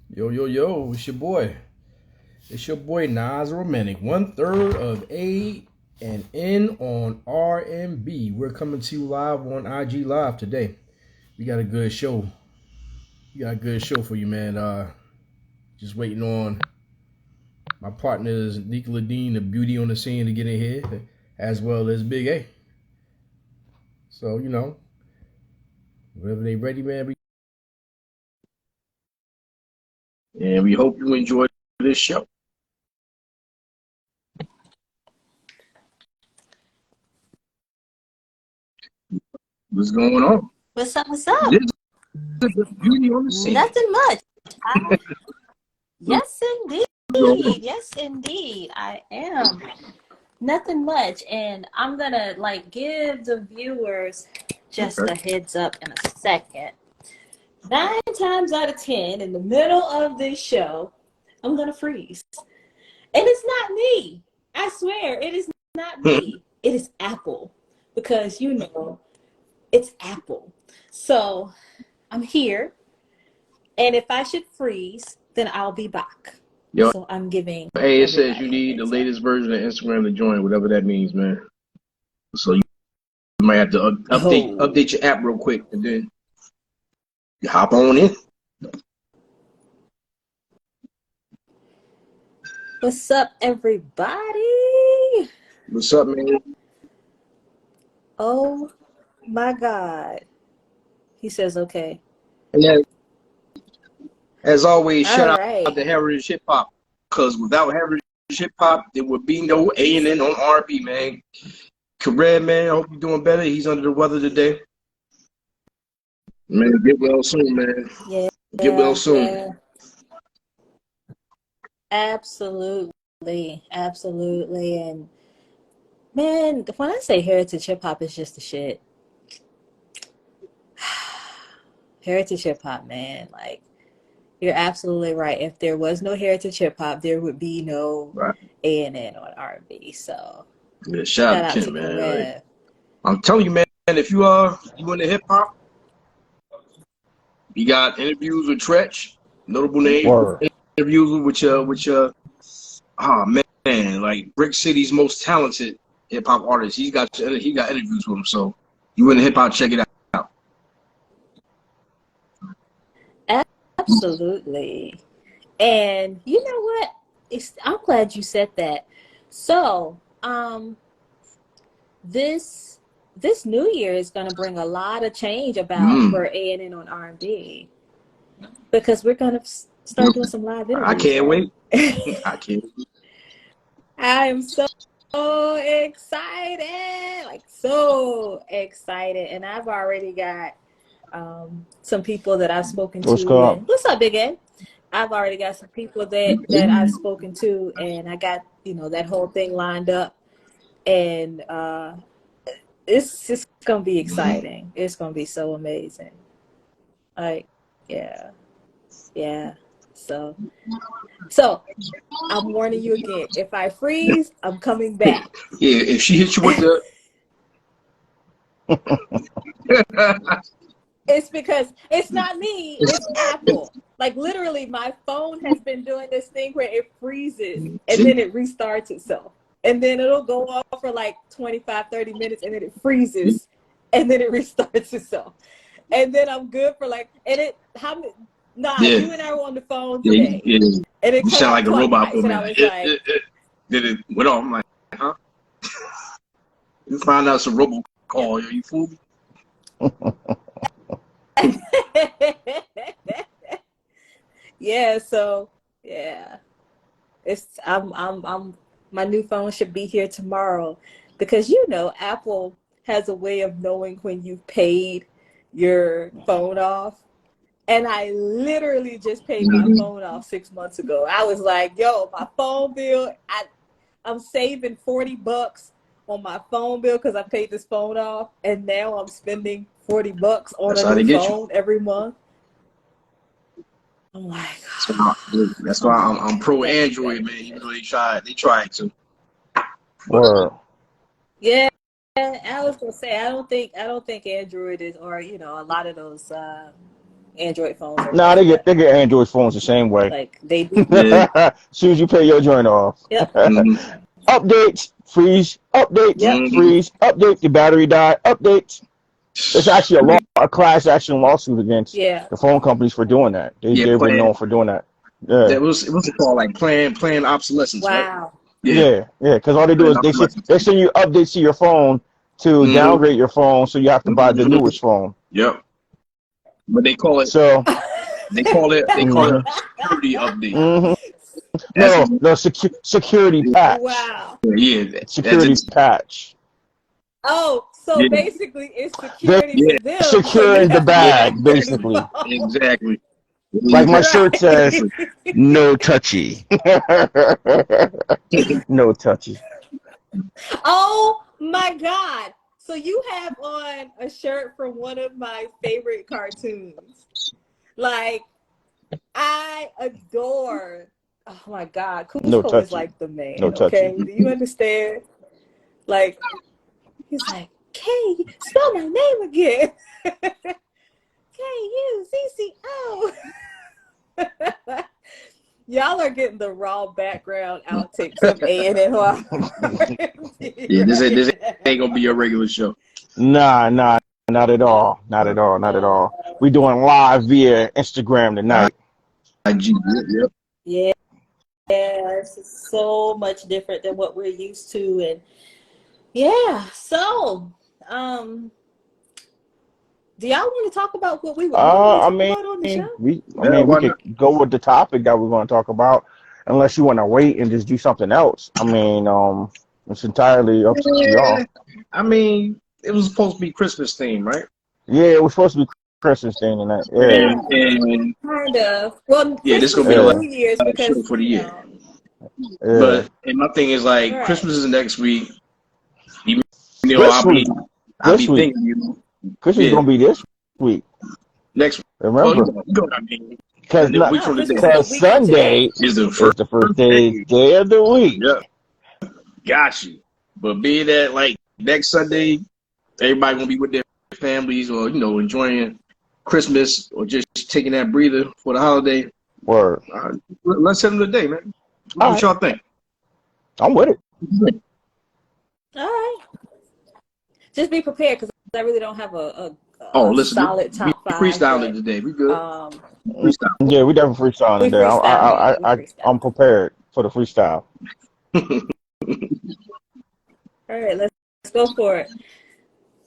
Yo, yo, yo, it's your boy. It's your boy Nas Romantic, 1/3 of A and N on R&B. We're coming to you live on IG Live today. We got a good show. We got a good show for you, man. Just waiting on my partners, Nicola Dean, the beauty on the scene, to get in here, as well as Big A. So, whenever they ready, man. And we hope you enjoy this show. What's going on? What's up? What's up? This is the beauty on the scene. Nothing much. Yes, indeed. Yes, indeed. I am. Nothing much. And I'm going to give the viewers just a heads up in a second. 9 times out of 10, in the middle of this show, I'm going to freeze. And it's not me. I swear, it is not me. It is Apple. Because, it's Apple. So I'm here. And if I should freeze, then I'll be back. Yo, so I'm giving. Hey, it says you need the latest version of Instagram to join, whatever that means, man. So you might have to update your app real quick, and then you hop on in. What's up, everybody? What's up, man? Oh my God. He says, okay. And as always, shout All out right. to Heritage Hip Hop, because without Heritage Hip Hop, there would be no A&N on R&B, man. Career, man, I hope you're doing better. He's under the weather today. Man, get well soon, man. Yeah. Get well soon. Yeah. Absolutely. Absolutely. And man, when I say heritage hip hop, it's just the shit. Heritage hip hop, man. You're absolutely right. If there was no heritage hip hop, there would be no A&N on R&B. So yeah, shout out to Kim, man. Like, I'm telling you, man, if you into hip hop, you got interviews with Tretch, notable name. Interviews with man, like Brick City's most talented hip hop artist. He got interviews with him. So you into hip hop, check it out. Absolutely. And you know what? I'm glad you said that. So, this new year is going to bring a lot of change for A&N on R&B, because we're going to start doing some live interviews. I can't wait. I can't. I am so excited, so excited, and I've already got some people that I've spoken to. What's up, Big A? I've already got some people that I've spoken to, and I got that whole thing lined up, and it's just gonna be exciting. It's gonna be so amazing. Yeah. So I'm warning you again. If I freeze, I'm coming back. Yeah, if she hits you with the It's because it's not me, it's Apple. Literally, my phone has been doing this thing where it freezes and then it restarts itself. And then it'll go off for 25, 30 minutes, and then it freezes and then it restarts itself. And then I'm good for you and I were on the phone today. Yeah. And it you sound like a robot for me. I was like, then it went off. I'm like, huh? You find out it's a robocall. Are you fool me? Yeah, so yeah, I'm my new phone should be here tomorrow, because Apple has a way of knowing when you've paid your phone off, and I literally just paid my phone off 6 months ago. I was like, yo, my phone bill, I'm saving $40 on my phone bill because I paid this phone off, and now I'm spending $40 on a new phone every month. I'm like, that's why I'm pro Android, man. Even though they tried to. Yeah, I was gonna say I don't think Android is, or a lot of those Android phones are Nah, like that. they get Android phones the same way. Like they do. Yeah. As soon as you pay your joint off. Yep. Mm-hmm. Updates, freeze, updates, Yep. Mm-hmm. freeze, update, the battery died, updates. It's actually a class action lawsuit against Yeah. the phone companies for doing that. Yeah, They've been plan. known for doing that. Yeah. That was it was called like planned obsolescence, right? Wow. Yeah, Yeah, yeah, because all they do planned is obsolescence. they send you updates to your phone to Mm-hmm. downgrade your phone, so you have to buy the Mm-hmm. newest phone. Yep. But So, they call it hmm a security update. hmm That's no, security patch, Wow. yeah, that's security it. patch. Oh, so Yeah, basically it's They're security yeah, for them, so you securing the have to yeah, buy bag, a new basically. phone. exactly. Like my Exactly. shirt says, Right. no touchy. No touchy. Oh my God. So you have on a shirt from one of my favorite cartoons. Like, I adore. Oh my God. No Cusco is touchy. like the No man, touchy. okay? Do you understand? Like, he's like, K, spell my name again. K-U-C-C-O. Y'all are getting the raw background outtakes of A&N Yeah, this right ain't gonna be your regular show. Nah, not at all. Not at all. Not at now. all. We doing live via Instagram tonight. IG. Yep. Yeah, it's so much different than what we're used to. And yeah, so do y'all want to talk about what we would normally I talk mean, about on the show? Yeah, we why not? could go with the topic that we're going to talk about, unless you want to wait and just do something else. I mean, it's entirely up to Yeah. y'all. I mean, it was supposed to be Christmas theme, right? Yeah, it was supposed to be Christmas thing tonight. Yeah, Yeah, And kind of. Well, yeah, this is Christmas gonna be the and last yeah, New Year's show because, for the you year. know, yeah. But and my thing is like right. Christmas is next week. Even This week, I'll this be week, thinking, Christmas is yeah, going to be this week. next. Well, Remember, you know what I mean. because And a not week No, from Christmas is today a because week from today. Sunday is the is first the first day. day of the week. Yeah, got you. But being that like next Sunday, everybody gonna be with their families or enjoying Christmas or just taking that breather for the holiday. Word. Let's send them today, man. All What right, y'all think? I'm with it. All right. Just be prepared because I really don't have Oh, a listen, solid we top five, freestyling but today. We good. um, Freestyle. Yeah, we definitely freestyling we today. freestyling. We I'm freestyling. prepared for the freestyle. All right, let's go for it.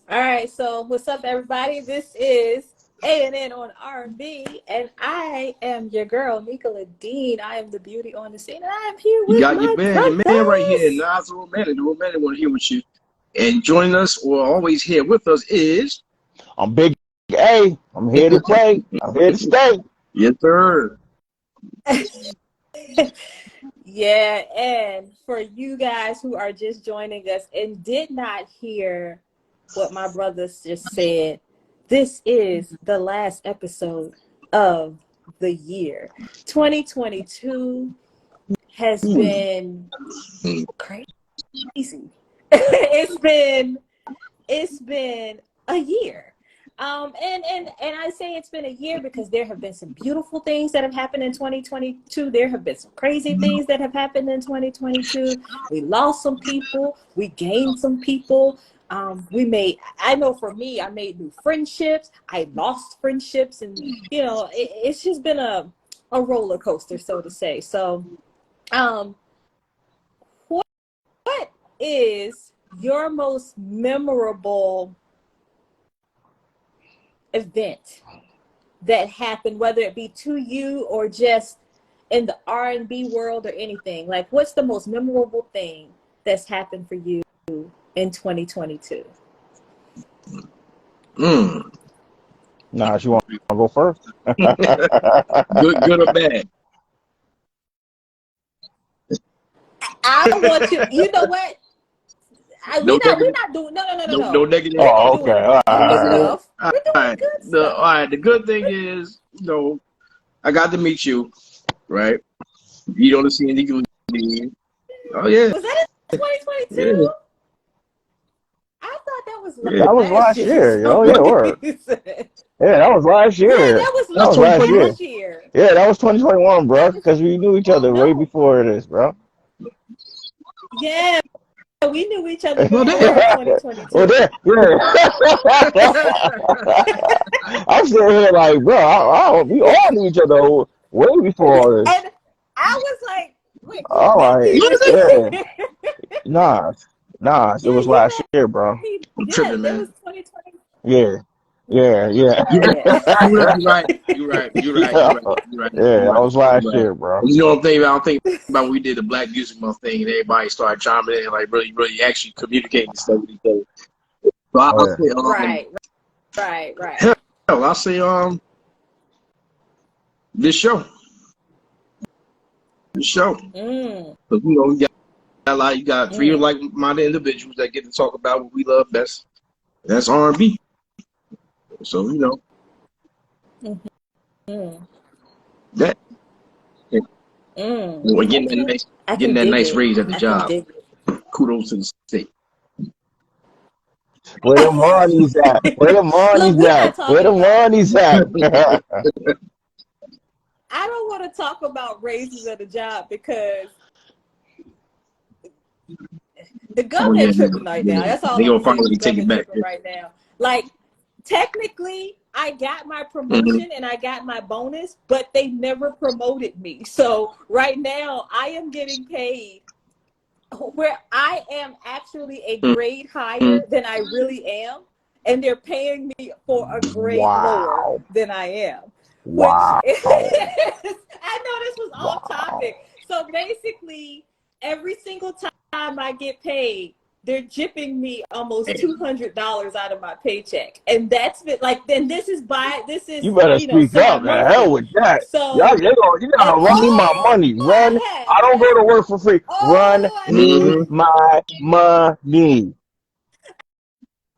All right, so what's up, everybody? This is A&N on R&B, and I am your girl, Nicola Dean. I am the beauty on the scene, and I am here You with got my your man right here, brothers. Nas the Romantic. The Romantic want to hear with you. And joining us or always here with us is I'm Big A. I'm here to play. I'm here to stay. yes, sir. Yeah, and for you guys who are just joining us and did not hear what my brothers just said, this is the last episode of the year. 2022 has been crazy. It's been a year. And I say it's been a year because there have been some beautiful things that have happened in 2022. There have been some crazy things that have happened in 2022. We lost some people. We gained some people. I know for me, I made new friendships. I lost friendships, and it's just been a roller coaster, so to say. So, um, what is your most memorable event that happened, whether it be to you or just in the R&B world or anything? Like, what's the most memorable thing that's happened for you in 2022? Nah, you want to go first? Good or bad? I want you. You know what? No We're negative. not doing No no. negative. We're not Oh, okay. doing All No good right. negative. stuff. All We're doing right. good All stuff. right. The good thing is, I got to meet you, right? You don't see any. Oh yeah, Was that in yeah. 2022? I thought that was Yeah, that was last last year for year. some Oh yeah, word. reason. Yeah, that was last Yeah, year. that was That That's was last year. 2021. last year. Yeah, that was 2021, bro. That was, Because we knew each oh other way no. before this, bro. Yeah, we knew each other Well, before damn. Well, 2022. there, yeah. I'm sitting here like, bro, we all knew each other way before all this. And I was like, wait, All that right, can't be. yeah. Nah, nah, it Yeah, was you last met year, bro. me. I'm Yeah, tripping, it man. was 2020. Yeah, yeah, yeah. You right. Yeah. You right. You right. You right. You Yeah, right. You right. yeah, You that right. was last You right. year, bro. You know what I'm thinking about? I'm thinking about when we did the Black Music Month thing and everybody started chiming in, like really, really actually communicating and stuff with each other. So Oh I'll yeah. say, Right, right. hell, I'll say, this show, this show. Mm, Because, you know, you got three mm, like-minded individuals that get to talk about what we love best. That's R&B. So, you know, mm, that, we're okay. I getting can that dig nice it. raise at the I can job. dig Kudos to the state. Where the money's at? it. Where the Look, money's we're at? not Where talking the about, money's at? I don't want to talk about raises at a job because the Oh, yeah, government tripping right now. That's all they I'm gonna gonna say. The finally take it government back. tripping right now. Like, technically, I got my Mm-hmm. promotion and I got my bonus, but they never promoted me. So right now, I am getting paid where I am actually a grade higher than I really am, and they're paying me for a grade lower Wow. than I am, which Wow. is, I know this was off topic. Wow. So basically, every single time I get paid, they're jipping me almost $200 out of my paycheck, and that's been like. Then this is You better speak up. The hell semi-monthly. with that. So You and gotta run me my money. Run. I I don't go to work for free. Run oh, I me have. Mm-hmm. my money.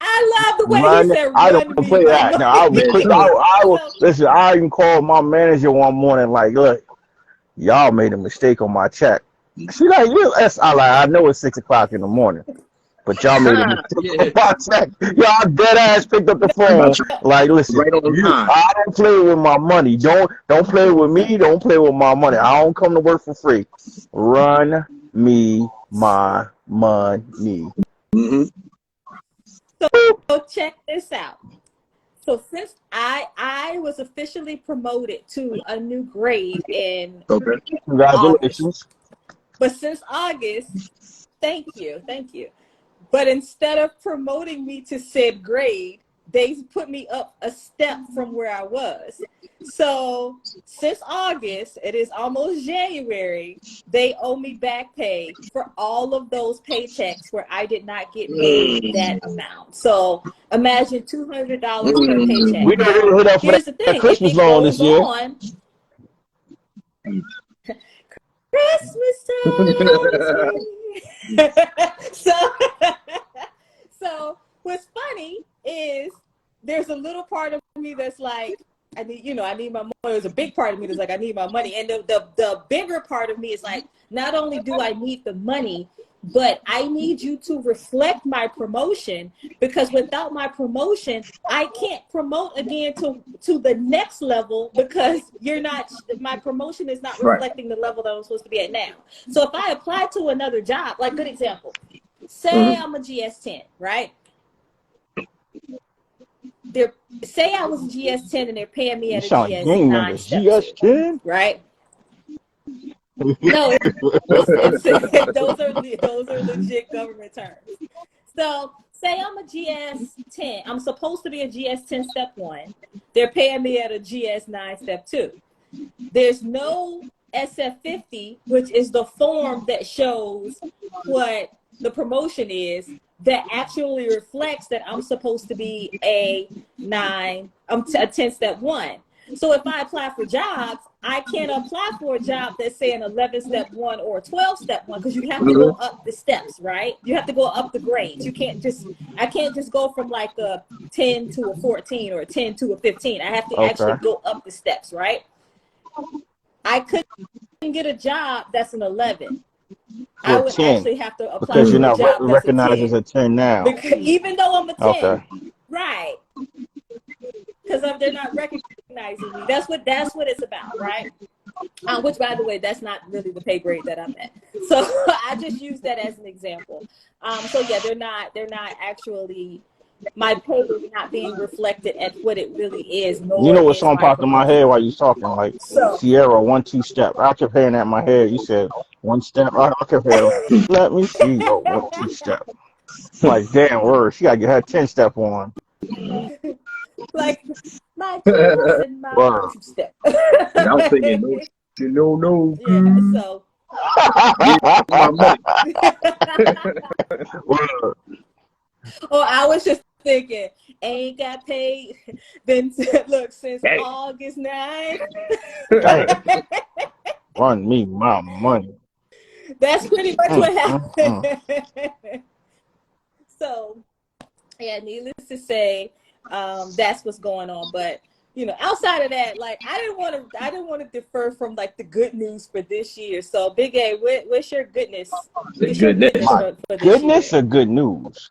I love the way he Run. said, I don't "Run me play my that. Now money." I'll be Yeah, quick. tell I will So, listen. I even called my manager one morning. Like, look, y'all made a mistake on my check. She like, I know it's 6 o'clock in the morning. But y'all made a them. mistake Yeah, on my check. Y'all dead ass picked up the phone. about you Like, listen, right on time. I don't play with my money. Don't play with me. Don't play with my money. I don't come to work for free. Run me my money. Mm-hmm. so check this out. So since I was officially promoted to a new grade in Okay. August, Congratulations. but since August, thank you. But instead of promoting me to said grade, they put me up a step from where I was. So since August, it is almost January, they owe me back pay for all of those paychecks where I did not get paid that Mm-hmm. amount. So imagine $200 per We paycheck. never Now, even hit up for here's the that thing. If Christmas it loan this goes year. on, Christmas time is here. so, so what's funny is there's a little part of me that's like, I need my money. There's a big part of me that's like, I need my money. And the bigger part of me is like, not only do I need the money, but I need you to reflect my promotion, because without my promotion, I can't promote again to the next level, because my promotion is not Right. reflecting the level that I'm supposed to be at now. So if I apply to another job, like good example, say Mm-hmm. I'm a GS10, right? Say I was a GS10 and they're paying me You at a sound like gang GS9 members. step 2, GS10? right? No, it's those are legit government terms. So say I'm a GS10. I'm supposed to be a GS10 step 1. They're paying me at a GS9 step 2. There's no SF50, which is the form that shows what the promotion is, that actually reflects that I'm supposed to be a 10 step 1. So if I apply for jobs, I can't apply for a job that's say an 11 step 1 or a 12 step 1, because you have to go Mm-hmm. up the steps, right? You have to go up the grades. I can't just go from like a 10 to a 14 or a 10 to a 15. I have to actually Okay. go up the steps, right? I couldn't get a job that's an 11. for I would 10 actually have to apply because you're for a not job that's a recognized as 10. a 10 now. Because even though I'm a Okay. 10, right? Because they're not recognizing me. That's what it's about, right? Which, by the way, that's not really the pay grade that I'm at. So I just use that as an example. So yeah, they're not actually, my pay is not being reflected at what it really is, You nor know what is song my popped in my promotion. head while you was talking? Like So Sierra, 1-2 step. I kept hearing that in my head. You said 1 step. I kept hearing, let me see your 1-2 step. Like, damn word. She got to get her 10 step on. like my jewels and my Word. 1-2 step. And I was thinking, no, Yeah, so give me my money. Word. oh, I was just thinking, ain't got paid. Then look, since Hey. August 9th. Damn. Run me my money. That's pretty much what Mm. happened. So, yeah, needless to say, that's what's going on. But outside of that, like I didn't want to defer from like the good news for this year. So, Big A, what's your goodness? The What's your goodness goodness. My for this goodness year? or good news?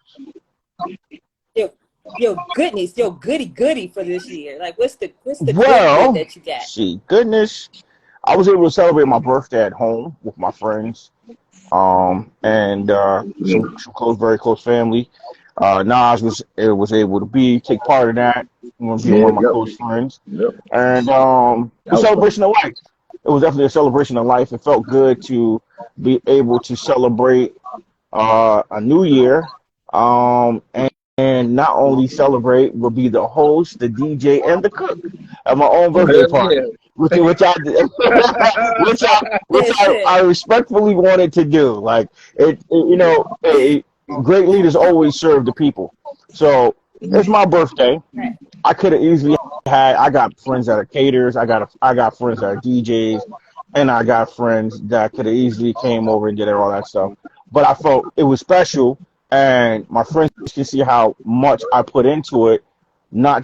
Your goodness, your goody for this year. Like, what's the good Well, that you got? goodness. I was able to celebrate my birthday at home with my friends. And some close, very close family. Nas was able to take part of that, being one Yeah, of my close friends, yep. and That a was fun. celebration of life. It was definitely a celebration of life. It felt good to be able to celebrate a new year, and not only celebrate, but be the host, the DJ, and the cook at my own birthday Hell yeah. party, which I did, I Listen, respectfully wanted to do. Like great leaders always serve the people. So it's my birthday. right. I could have easily had. I got friends that are caterers. I got friends that are DJs, and I got friends that could have easily came over and did all that stuff. But I felt it was special, and my friends can see how much I put into it, not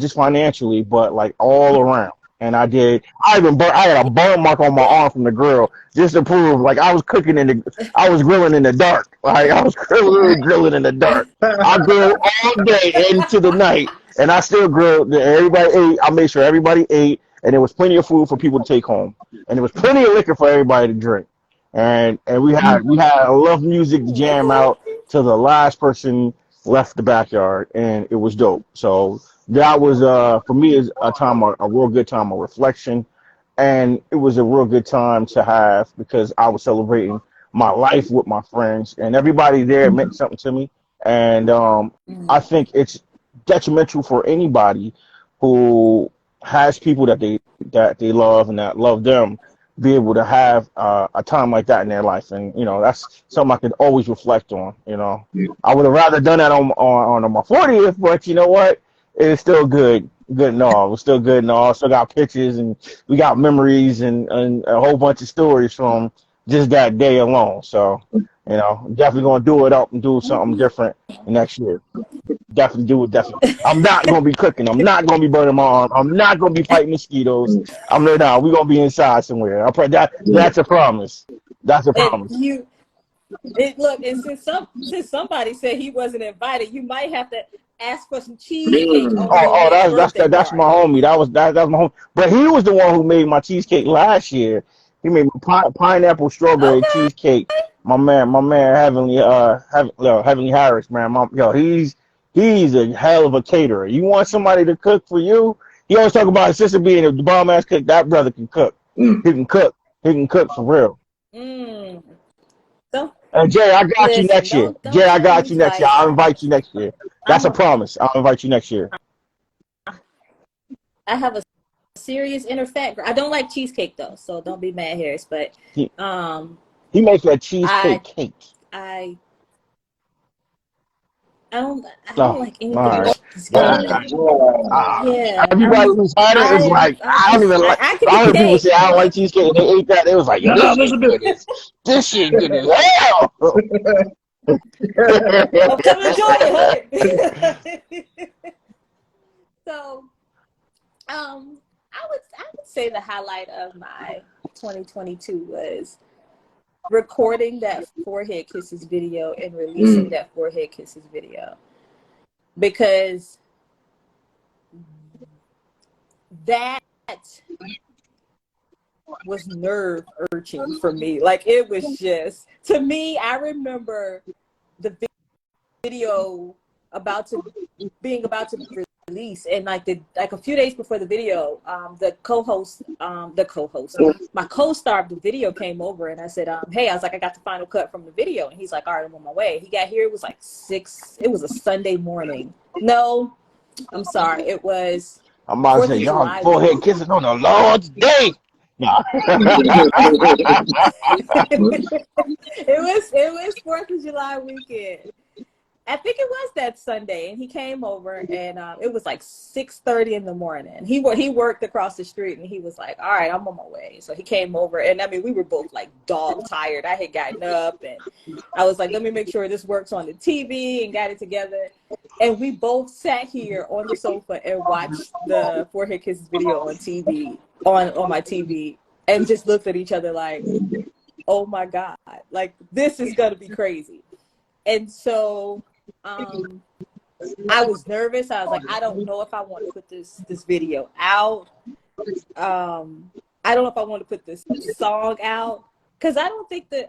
just financially, but like all around. And I did. I had a burn mark on my arm from the grill just to prove, like I was grilling in the dark. Like I was literally grilling in the dark. I grilled all day into the night, and I still grilled. Everybody ate. I made sure everybody ate, and there was plenty of food for people to take home, and there was plenty of liquor for everybody to drink. And we had enough music to jam Okay. out till the last person left the backyard, and it was dope. So that was for me is a real good time of reflection, and it was a real good time to have because I was celebrating my life with my friends, and everybody there meant something to me. And I think it's detrimental for anybody who has people that they love and that love them be able to have a time like that in their life, and that's something I could always reflect on. I would have rather done that on my 40th, but you know what? It's still good and all. It was still good and all. Still got pictures and we got memories and a whole bunch of stories from just that day alone. So definitely gonna do it up and do something different next year. Definitely do it. Definitely. I'm not gonna be cooking. I'm not gonna be burning my arm. I'm not gonna be fighting mosquitoes. I'm there now. We're gonna be inside somewhere. That's a promise. That's a And promise. look, and since somebody said he wasn't invited, you might have to ask for some cheesecake Mm. on your next birthday That's my party. homie. That's my homie. But he was the one who made my cheesecake last year. He made my pineapple strawberry Okay. cheesecake. My man, Heavenly Harris, man. He's a hell of a caterer. You want somebody to cook for you? He always talk about his sister being a bomb ass cook. That brother can cook. Mm. He can cook. He can cook for real. Mm. Don't And Jay, I got you listen. next year. Don't Jay, I tell got me you next year. twice. I'll invite you next year. That's I'm a a. promise. I'll invite you next year. I have a serious inner fat girl. I don't like cheesecake though, so don't be mad, Harris. But He um, he makes that I cheesecake cake. I I don't Oh, like all anything right. with cheesecake. Uh, Yeah, everybody who's had it is like, I I don't just even like. I can I eat heard people say cake, I don't like but cheesecake, and they ate that. They was like, "Yo, Nah, this shit Elizabeth. good as hell." I'm coming to join you, honey. So I would say the highlight of my 2022 was recording that Forehead Kisses video and releasing that Forehead Kisses video, because that was nerve urging for me. Like, it was just, to me, I remember the video being about to release, and like a few days before the video, my co-star of the video came over, and I said, hey, I was like, I got the final cut from the video, and he's like, all right, I'm on my way. He got here, it was like 6, it was a Sunday morning. No, I'm sorry, it was I'm about to say, y'all forehead kissing on the Lord's day. No. It was 4th of July weekend. I think it was that Sunday, and he came over, and it was like 6:30 in the morning. He worked across the street, and he was like, all right, I'm on my way. So he came over, and I mean, we were both like dog tired. I had gotten up, and I was like, let me make sure this works on the TV, and got it together. And we both sat here on the sofa and watched the Forehead Kisses video on TV, on my TV, and just looked at each other like, oh my God, like, this is going to be crazy. And so I was nervous. I was like, I don't know if I want to put this video out. I don't know if I want to put this song out, because I think the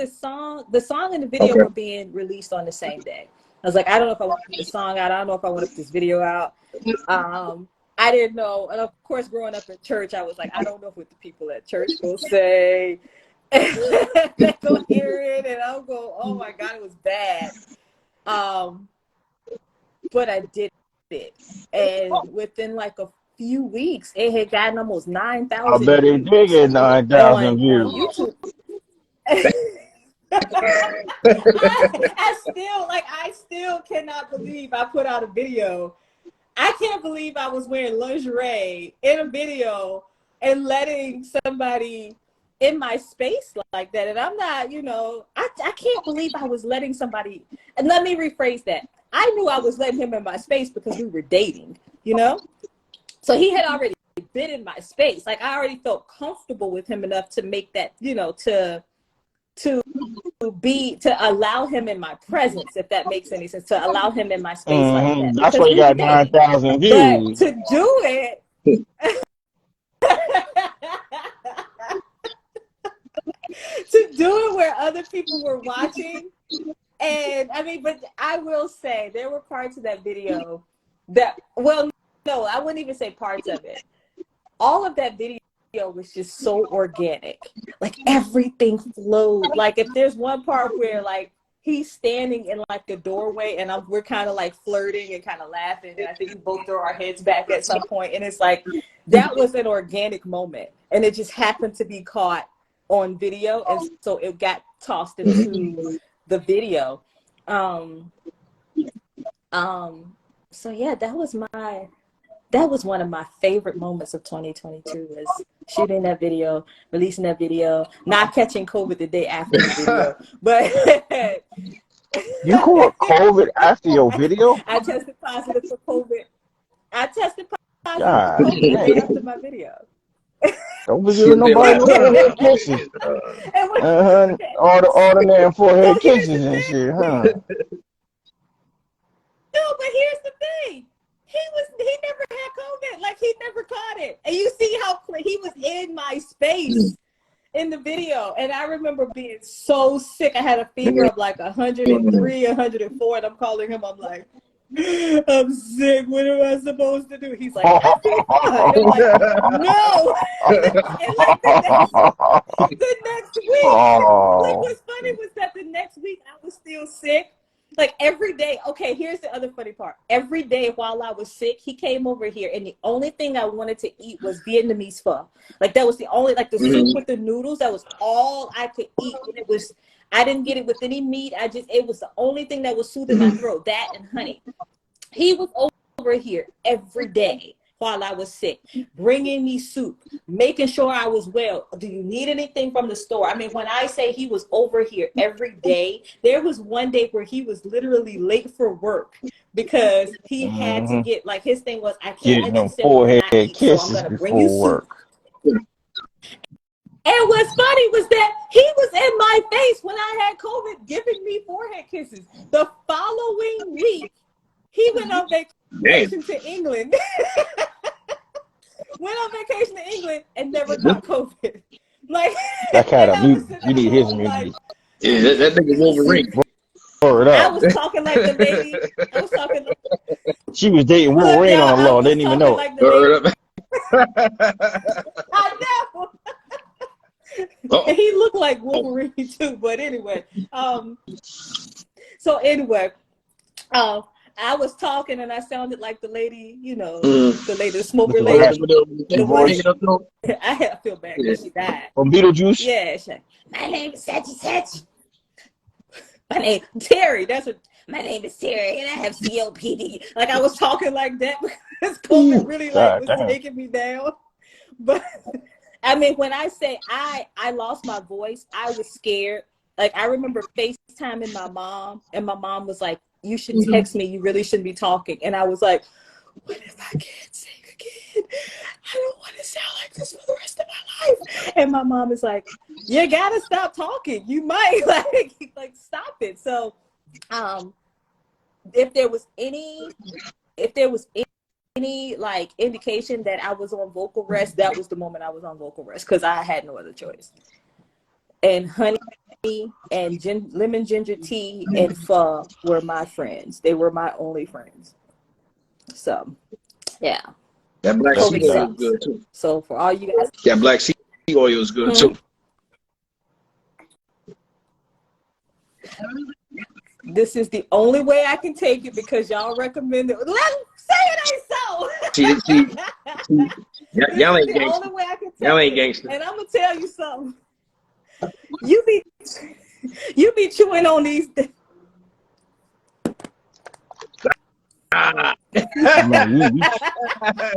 song and the video were being released on the same day. I was like, I don't know if I want to put the song out. I don't know if I want to put this video out. I didn't know. And of course, growing up in church, I was like, I don't know what the people at church will say. They go hear it, and I'll go, oh my God, it was bad. But I did it, and within like a few weeks, it had gotten almost 9,000. I bet it did get 9,000 views. On YouTube. I still cannot believe I put out a video. I can't believe I was wearing lingerie in a video and letting somebody in my space like that. And I'm not, I can't believe I was letting somebody, and let me rephrase that. I knew I was letting him in my space because we were dating, So he had already been in my space. Like, I already felt comfortable with him enough to make that, to allow him in my presence, if that makes any sense, to allow him in my space like that. That's why you got 9,000 views. But to do it, to do it where other people were watching, and I mean, but I will say there were parts of that video that, well, no, I wouldn't even say parts of it. All of that video was just so organic. Like, everything flowed. Like, if there's one part where like he's standing in like the doorway, and we're kind of like flirting and kind of laughing, and I think we both throw our heads back at some point, and it's like, that was an organic moment, and it just happened to be caught on video, and so it got tossed into the video. So yeah, that was one of my favorite moments of 2022, was shooting that video, releasing that video, not catching COVID the day after the video. But you caught COVID after your video? I tested positive for COVID. I tested positive for COVID the day after my video. Don't be giving nobody no forehead kisses. All the damn forehead kisses and shit, huh? No, but here's the thing. He never had COVID. Like, he never caught it. And you see how he was in my space in the video. And I remember being so sick. I had a fever of like 103, 104, and I'm calling him. I'm like, I'm sick. What am I supposed to do? He's like, I feel fine. I'm like, no. And like the next week, like, what's funny was that the next week I was still sick. Like, every day. Okay, here's the other funny part. Every day while I was sick, he came over here, and the only thing I wanted to eat was Vietnamese pho. Like, that was the only, like, the soup with the noodles, that was all I could eat. And it was, I didn't get it with any meat. It was the only thing that was soothing my throat, that and honey. He was over here every day while I was sick, bringing me soup, making sure I was well. Do you need anything from the store? I mean, when I say he was over here every day, there was one day where he was literally late for work because he had to get, like, his thing was, I can't let you sit and not eat, so I'm going to bring you soup. And what's funny was that he was in my face when I had COVID, giving me forehead kisses. The following week, he went on vacation to England. Went on vacation to England and never caught COVID. Like, That cat and up. I was You need his home, immunity. Yeah, that nigga Wolverine. Word I up. was talking like the lady. I was talking. She was dating Look, Wolverine y'all, on the I low. was Didn't even talking know it. like the lady. Word up. I know. Uh-oh. He looked like Wolverine too. But anyway, so anyway, I was talking and I sounded like the lady, you know, the lady, the smoker With the lady. raspy The one voice. I feel bad because she died. From Beetlejuice. Yeah, she, my name is such. My name Terry. That's what. My name is Terry, and I have COPD. Like I was talking like that because COVID really like was taking me down. But I mean, when I say I lost my voice, I was scared. Like I remember FaceTiming my mom, and my mom was like, "You should text me. You really shouldn't be talking." And I was like, "What if I can't sing again? I don't want to sound like this for the rest of my life." And my mom is like, "You gotta stop talking. You might like stop it." So, if there was any like indication that I was on vocal rest, that was the moment I was on vocal rest because I had no other choice. And honey and lemon ginger tea and pho were my friends. They were my only friends. So, yeah. That black COVID sea oil is sucks. good too. So for all you guys, That black sea oil is good too. this is the only way I can take it because y'all recommend it. Say it ain't so. Y'all ain't the gangster. only way I can take Y'all ain't it. gangster. And I'm gonna tell you something. You be chewing on these. Man,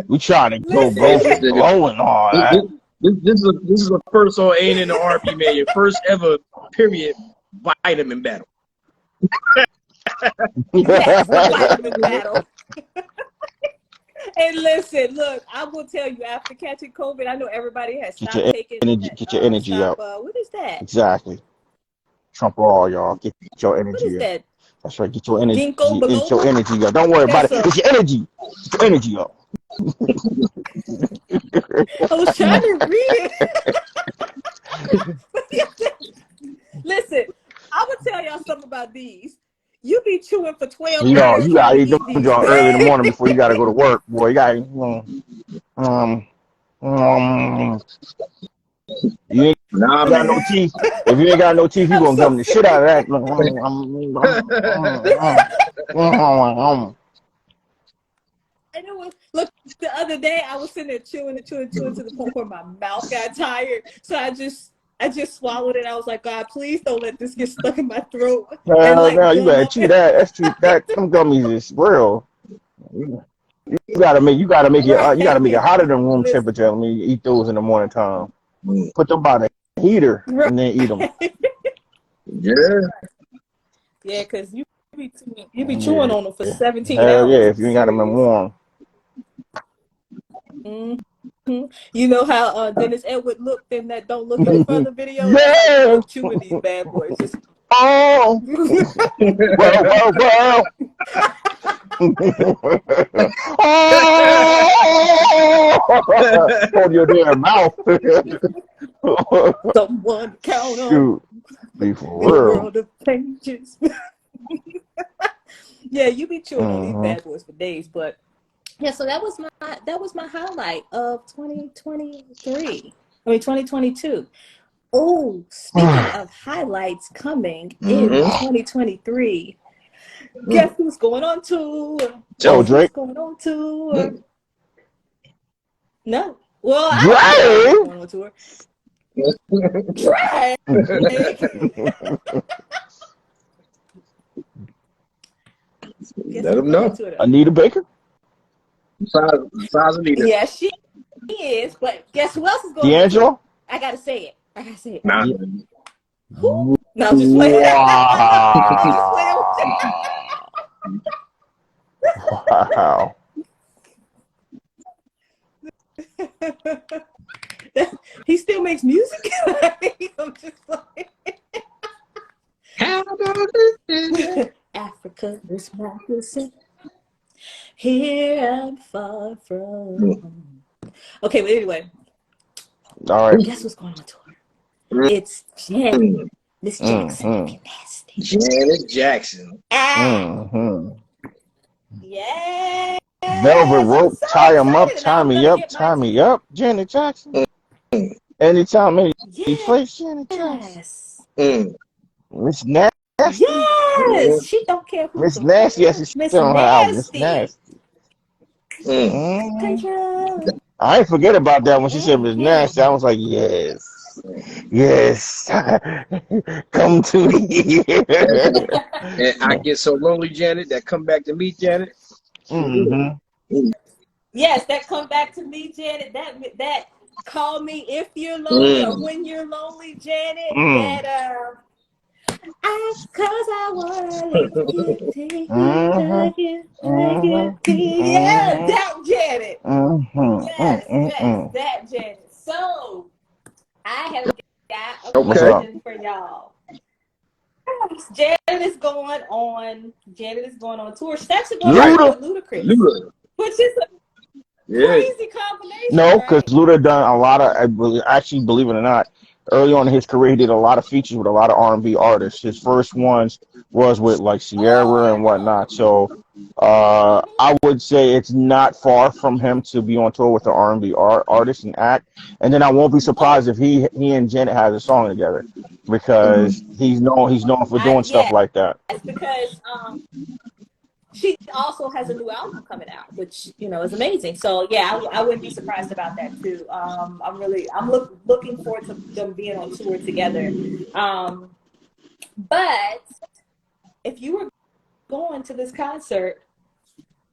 we trying to go Listen. blow and all that. This is a first on Ain't in the R&B, man. Your first ever period vitamin battle. Yes, the vitamin battle. And listen, look, I will tell you, after catching COVID, I know everybody has stopped taking that, Get your energy up. what is that? Exactly. Trump all y'all. Get your What energy is up. that? That's right. Get your energy. Ginkgo Get your biloba? energy up. Don't worry about it. Get your energy. Get your energy up. I was trying to read it. Listen, I would tell y'all something about these. You be chewing for 12 hours You trying gotta to eat eat them these. John early in the morning before you gotta go to work, boy. You gotta you ain't Nah, got no man. teeth. If you ain't got no teeth, you I'm gonna so gum the shit out of that. And it was, look, the other day I was sitting there chewing to the point where my mouth got tired. So I just swallowed it. I was like, God, please don't let this get stuck in my throat and Hell like no, you gum better up. chew that. That's chew that. Them gummies is real. You gotta make it Right. hotter than room Listen. temperature when you eat those in the morning time. Put them by the heater Right. and then eat them. Yeah. Yeah, because you be chewing on them for 17 Hell yeah, hours. if you ain't got them in Serious. warm. You know how Dennis Edward looked in that "Don't Look Any Further" video? That's how you Yeah. look chewing these bad boys. Just Oh. Well. Oh. Hold your damn mouth. someone count on Shoot. Be in for a real. world of changes. Yeah, you be chewing on these bad boys for days, but yeah. So that was my highlight of 2023. I mean 2022. Oh, speaking of highlights coming in 2023, guess who's going on tour? Oh, Guess who's Drake. going on tour? No. Well, I don't know who's Drake. going on tour. Drake. Guess Let who's them going on know. tour though? Anita Baker. Size Anita. Yeah, she is. But guess who else is going on tour? D'Angelo. I gotta say it. Nah. Who? No, I'm just playing. I'm just playing with Wow. you. He still makes music. I'm just like, How about this? Africa is my descent. Here I'm far from home. Okay, but anyway, All right. guess what's going on tour? It's Janet. Miss Jackson, if you nasty. Janet Jackson. Yes. Velvet Rope, I'm so tie 'em up, excited, and tie I'm me gonna up, get my tie me up. Janet Jackson. Anytime, any place, Janet Jackson. yes. Miss Nasty. Yes. She don't care who's Miss Nasty, yes, she's Miss still on her album. Miss Nasty. Nasty. Control. I ain't forget about that when she said Miss Mm-hmm. Nasty. I was like, yes, yes, come to me. And I get so lonely, Janet, that come back to me, Janet. Yes, that come back to me, Janet. That call me if you're lonely or when you're lonely, Janet. That cause I wanna lift you, take you, hug you, yeah, that Janet. Yes, that Janet. So I have got a What's up? question for y'all. Janet is going on tour. She's actually going on tour with Ludacris, which is a crazy combination. No, because right? Luda done a lot of, actually, believe it or not, early on in his career, he did a lot of features with a lot of R&B artists. His first ones was with like Sierra and whatnot. So I would say it's not far from him to be on tour with the R&B artist and act. And then I won't be surprised if he and Janet has a song together, because he's known for doing stuff like that. Yes, because she also has a new album coming out, which is amazing. So yeah, I wouldn't be surprised about that too. I'm looking forward to them being on tour together. But if you were going to this concert,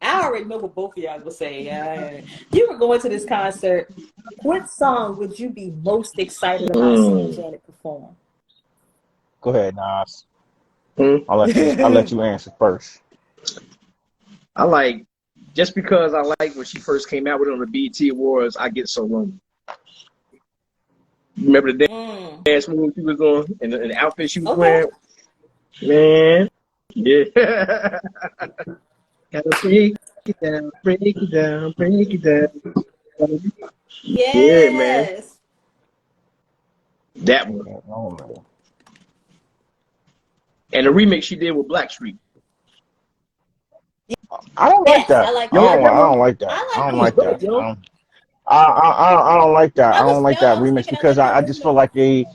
I already know what both of y'all will say. If you were going to this concert, what song would you be most excited about seeing Janet perform? Go ahead, Nas. I'll let you answer first. I like, just because I like when she first came out with it on the BET Awards, I Get So Lonely. Remember the dance move she was on and the outfit she was wearing? Man, yeah. Gotta break it down, break it down, break it down. Yes. Yeah, man. That one. And the remix she did with Blackstreet. I don't like that. I like I don't like that. I don't like that. I don't like that. I don't like that remix, because I just feel like they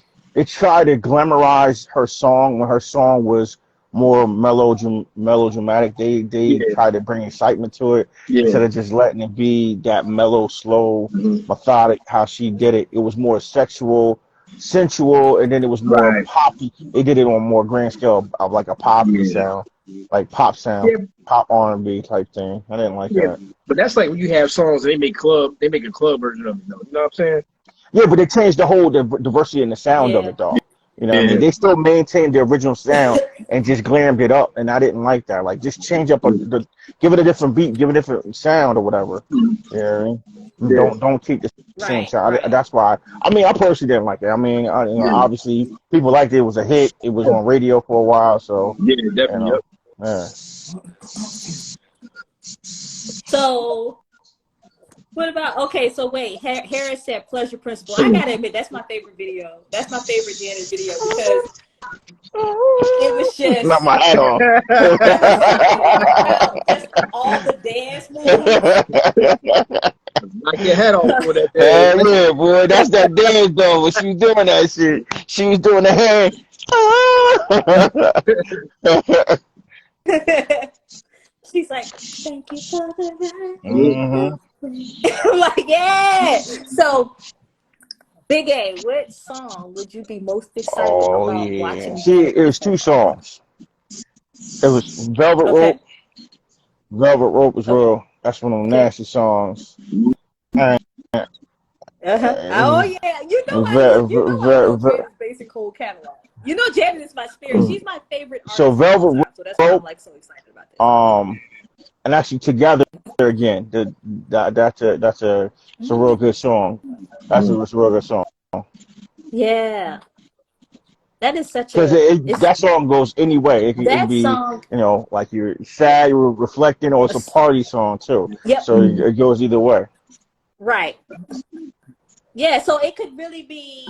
try to glamorize her song when her song was more melodramatic. They try to bring excitement to it instead of just letting it be that mellow, slow, methodic. How she did it, it was more sensual, and then it was more poppy. They did it on a more grand scale of like a poppy sound, like pop sound, pop R&B type thing. I didn't like that. But that's like when you have songs and they make a club version of it, though. You know what I'm saying? Yeah, but they changed the whole diversity in the sound of it, though. You know what I mean? They still maintained the original sound and just glammed it up, and I didn't like that. Like, just change up, give it a different beat, give it a different sound or whatever. You know what I mean? Don't keep the same sound. That's why. I mean, I personally didn't like it. I mean, obviously, people liked it. It was a hit. It was on radio for a while, so. Yeah, definitely. So, what about, so wait, Harris said Pleasure Principle. I gotta admit, that's my favorite video. That's my favorite Janet video, because it was just not my hat on. Just all the dance moves. Knock your head off for that dance. Yeah, boy, that's that dance though. When she was doing that shit, she was doing the hand. She's like, thank you for the ride. I'm like, yeah. So, Big A, what song would you be most excited about watching? See, it was two songs. It was Velvet Rope. Velvet Rope was real. That's one of the nasty songs. Oh yeah, you know I know Janet's basic whole catalog. You know Janet is my spirit. She's my favorite artist. So Velvet Rope. So that's why I'm like so excited about this. and actually together again. It's a real good song. It's a real good song Yeah, that is such because a it's that song goes any way. It can that be, song. like you're sad, you're reflecting, or it's a party song too. Yep, So it goes either way. right. Yeah, so it could really be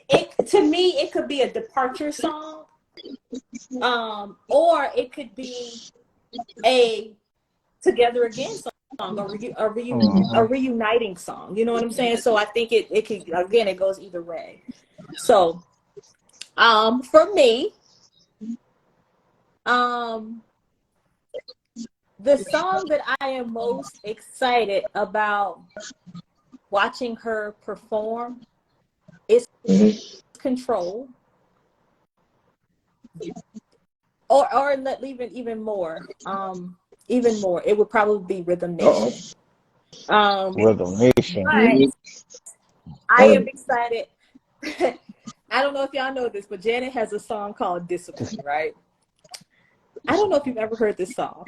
it to me. It could be a departure song, or it could be a together again song, a Hmm. reuniting song. You know what I'm saying? So I think it could again it goes either way. So for me, um the song that I am most excited about watching her perform is Control, or even more. Even more, it would probably be Rhythm Uh-oh. Nation. Um, Rhythm Nation. but I am excited. I don't know if y'all know this, but Janet has a song called Discipline, right? I don't know if you've ever heard this song.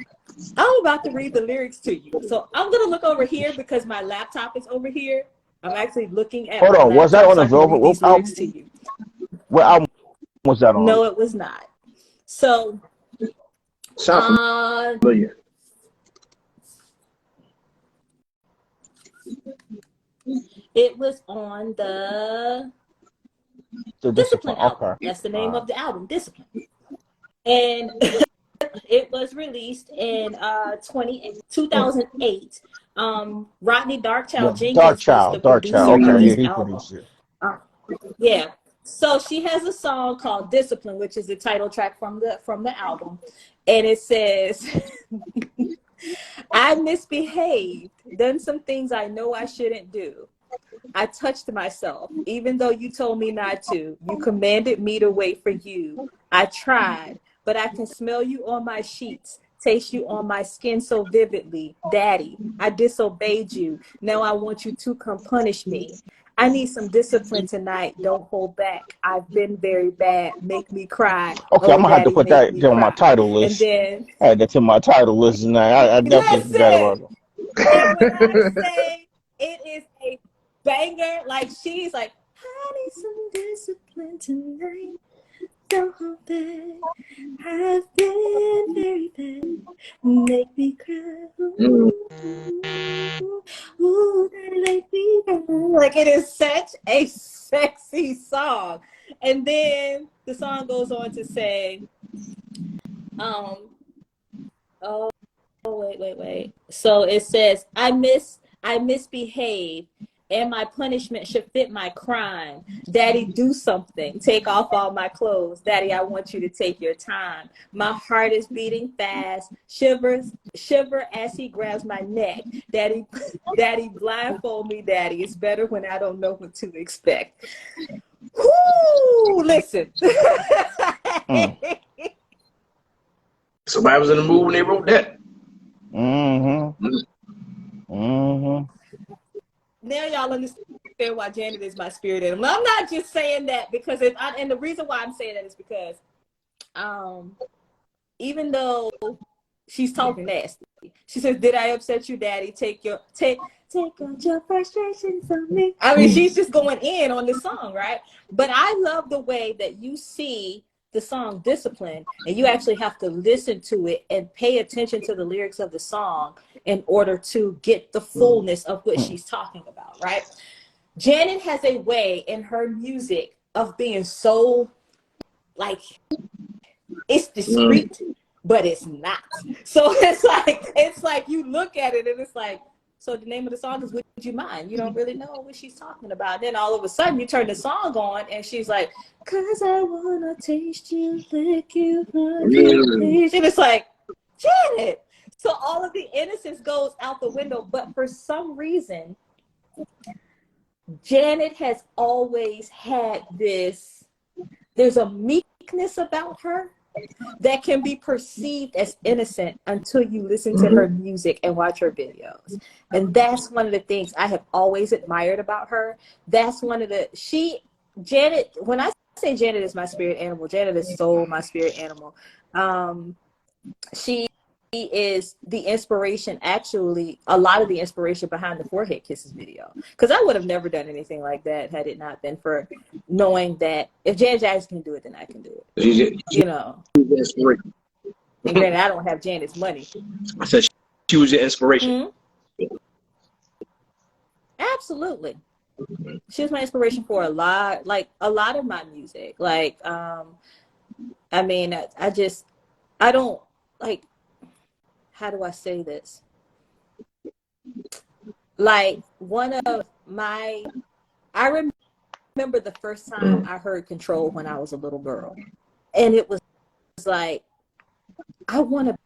I'm about to read the lyrics to you. So I'm going to look over here because my laptop is over here. I'm actually looking at Hold my on, was that laptop on so the I can Velvet read Rope these lyrics album? to you. What album was that on? No, it was not. So, Sound uh, familiar. it was on the The Discipline Discipline. album. Okay. That's the name All of the album, Discipline. And it was released in 2008. Rodney right. Darkchild Dark Jenkins was the Child. Dark producer Child. of Okay. Yeah, this he album. produced it. Uh, yeah. So she has a song called Discipline, which is the title track from the album. And it says, I misbehaved, done some things I know I shouldn't do. I touched myself, even though you told me not to. You commanded me to wait for you. I tried, but I can smell you on my sheets, taste you on my skin so vividly. Daddy, I disobeyed you. Now I want you to come punish me. I need some discipline tonight. Don't hold back. I've been very bad. Make me cry. Okay, I'm Oh, gonna have to daddy, put make that me on my cry. title And list. then, Add that to my title list, and I definitely forgot listen. about it. And when I say it is a banger, like she's like, I need some discipline tonight. Don't hold back. I've been very bad. Make me cry. Ooh, make me cry. Like it is such a sexy song. And then the song goes on to say, um, oh, wait. So it says, I misbehave, and my punishment should fit my crime. Daddy, do something. Take off all my clothes. Daddy, I want you to take your time. My heart is beating fast. Shiver as he grabs my neck. Daddy, daddy, blindfold me, daddy. It's better when I don't know what to expect. Whoo! Listen. Mm. Somebody was in the mood when they wrote that. Mm-hmm. Mm-hmm. Now y'all understand why Janet is my spirit animal. I'm not just saying that because and the reason why I'm saying that is because even though she's talking nasty, she says, "Did I upset you, Daddy? Take out your frustrations on me." I mean, she's just going in on the song, right? But I love the way that you see the song Discipline, and you actually have to listen to it and pay attention to the lyrics of the song in order to get the fullness of what she's talking about, right? Janet has a way in her music of being so like it's discreet, but it's not. So it's like you look at it and it's like, so the name of the song is Would You Mind? You don't really know what she's talking about. Then all of a sudden you turn the song on and she's like, cause I wanna taste you, lick you, hug you, taste. And it's like, Janet. So all of the innocence goes out the window, but for some reason, Janet has always had there's a meekness about her that can be perceived as innocent until you listen to her music and watch her videos. And that's one of the things I have always admired about her. That's one of Janet, when I say Janet is my spirit animal, Janet is so my spirit animal. She is the inspiration, actually, a lot of the inspiration behind the Forehead Kisses video. Because I would have never done anything like that had it not been for knowing that if Janet Jackson can do it, then I can do it. You know. Inspiration. And granted, I don't have Janet's money. I said she was your inspiration. Mm-hmm. Absolutely. She was my inspiration for a lot of my music. Like, I mean, I don't, like, how do I say this? Like, I remember the first time I heard Control when I was a little girl. And it was like, I want to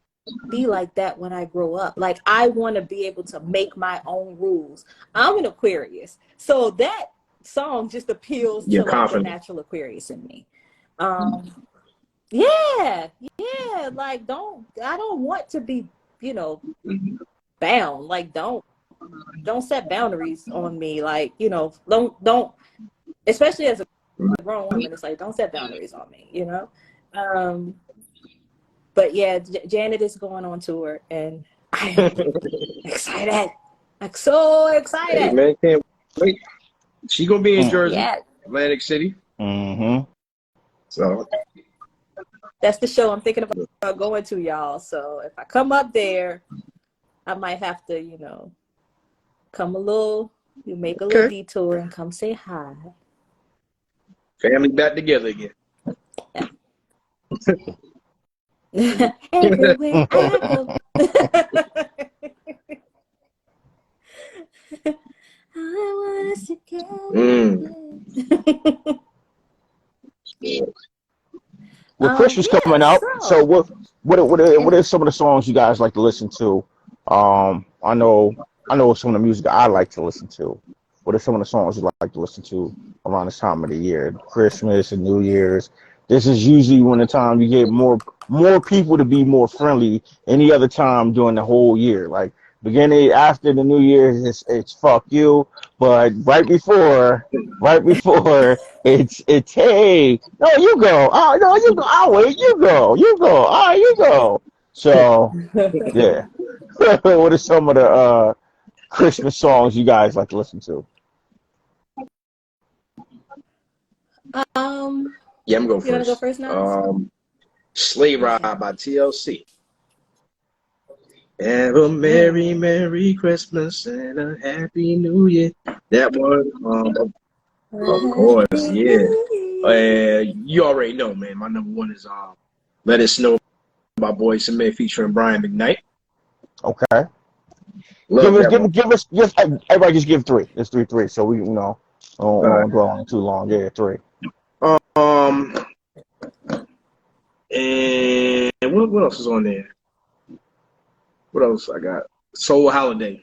be like that when I grow up. Like, I want to be able to make my own rules. I'm an Aquarius. So that song just appeals to like the natural Aquarius in me. Yeah. Like, I don't want to be, you know, bound. Like, don't set boundaries on me. Like, you know, don't, especially as a grown woman, it's like, don't set boundaries on me, you know? But yeah, Janet is going on tour, and I am excited. Like, so excited. Hey, man, can't wait. She gonna be in Jersey, yeah. Atlantic City. Mm-hmm. So that's the show I'm thinking about going to, y'all. So if I come up there, I might have to, you know, make a little detour and come say hi. Family back together again. Yeah. Everywhere I go. I want us together. Well, Christmas coming out. So what are some of the songs you guys like to listen to? I know some of the music I like to listen to. What are some of the songs you like to listen to around this time of the year? Christmas and New Year's. This is usually when the time you get more people to be more friendly. Any other time during the whole year, like beginning after the New Year, it's fuck you. But right before it's hey, no, you go. Oh no, you go. I'll wait. You go. Oh, you go. So yeah. What are some of the Christmas songs you guys like to listen to? Yeah, I'm going first. You want to go first now? Sleigh Ride by TLC. Have a Merry Christmas and a Happy New Year. That one, of course, yeah. You already know, man. My number one is Let It Snow by Boy Submit featuring Brian McKnight. Okay. Everybody just give three. It's three. So we, you know, don't go on too long. Yeah, three. And what else is on there? What else I got? Soul Holidays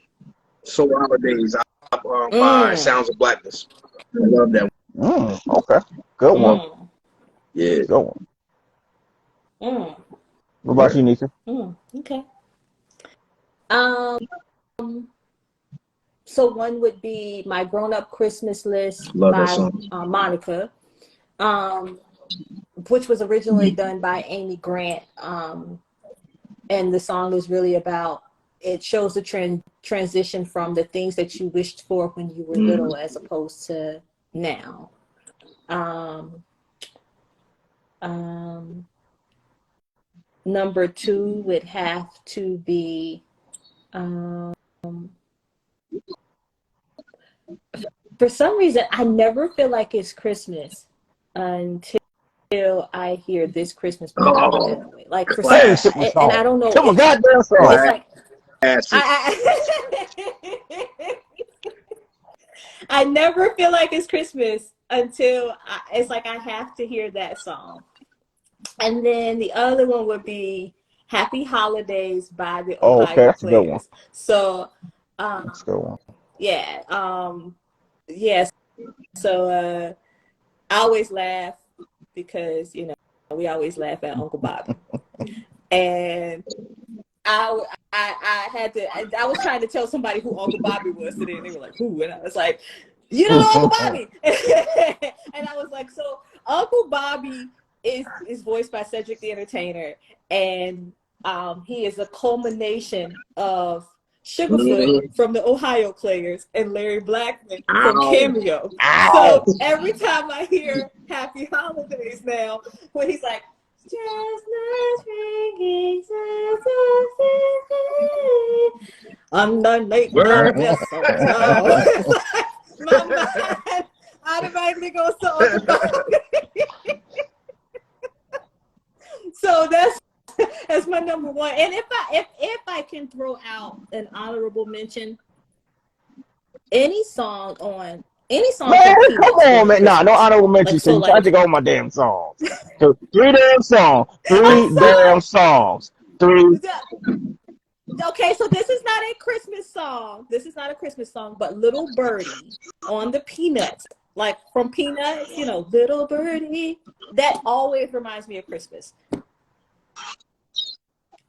by Sounds of Blackness. I love that one. Okay. Good one. Yeah. Good one. What about you, Nika? Okay. So one would be My Grown Up Christmas List by Monica, which was originally done by Amy Grant. And the song is really about, it shows the transition from the things that you wished for when you were little as opposed to now. Number two would have to be, for some reason, I never feel like it's Christmas until I hear This Christmas by David Bowie. Like, for some reason, and I don't know. Come on, goddamn song. It's like, I never feel like it's Christmas until it's like I have to hear that song. And then the other one would be Happy Holidays by the Ohio Players. So, that's a good one. Yeah. Yes. So I always laugh because, you know, we always laugh at Uncle Bobby. And I was trying to tell somebody who Uncle Bobby was today, and they were like, who? And I was like, you know Uncle Bobby. And I was like, so Uncle Bobby is voiced by Cedric the Entertainer, and he is a culmination of Sugarfoot from the Ohio Players and Larry Blackman from Cameo. Ow. So every time I hear Happy Holidays now, when he's like, chestnuts ringing, underneath the mistletoe. My mind automatically goes to Uncle Bobby. So that's my number one. And if I can throw out an honorable mention, any song Man, from come Peanuts on, man. Nah, no Christmas. honorable mention. Like, so You try to like, take all my damn songs. So, three damn songs. I'm Three sorry. damn songs. Three. Okay, so this is not a Christmas song. This is not a Christmas song, but Little Birdie on the Peanuts. Like from Peanuts, you know, Little Birdie. That always reminds me of Christmas.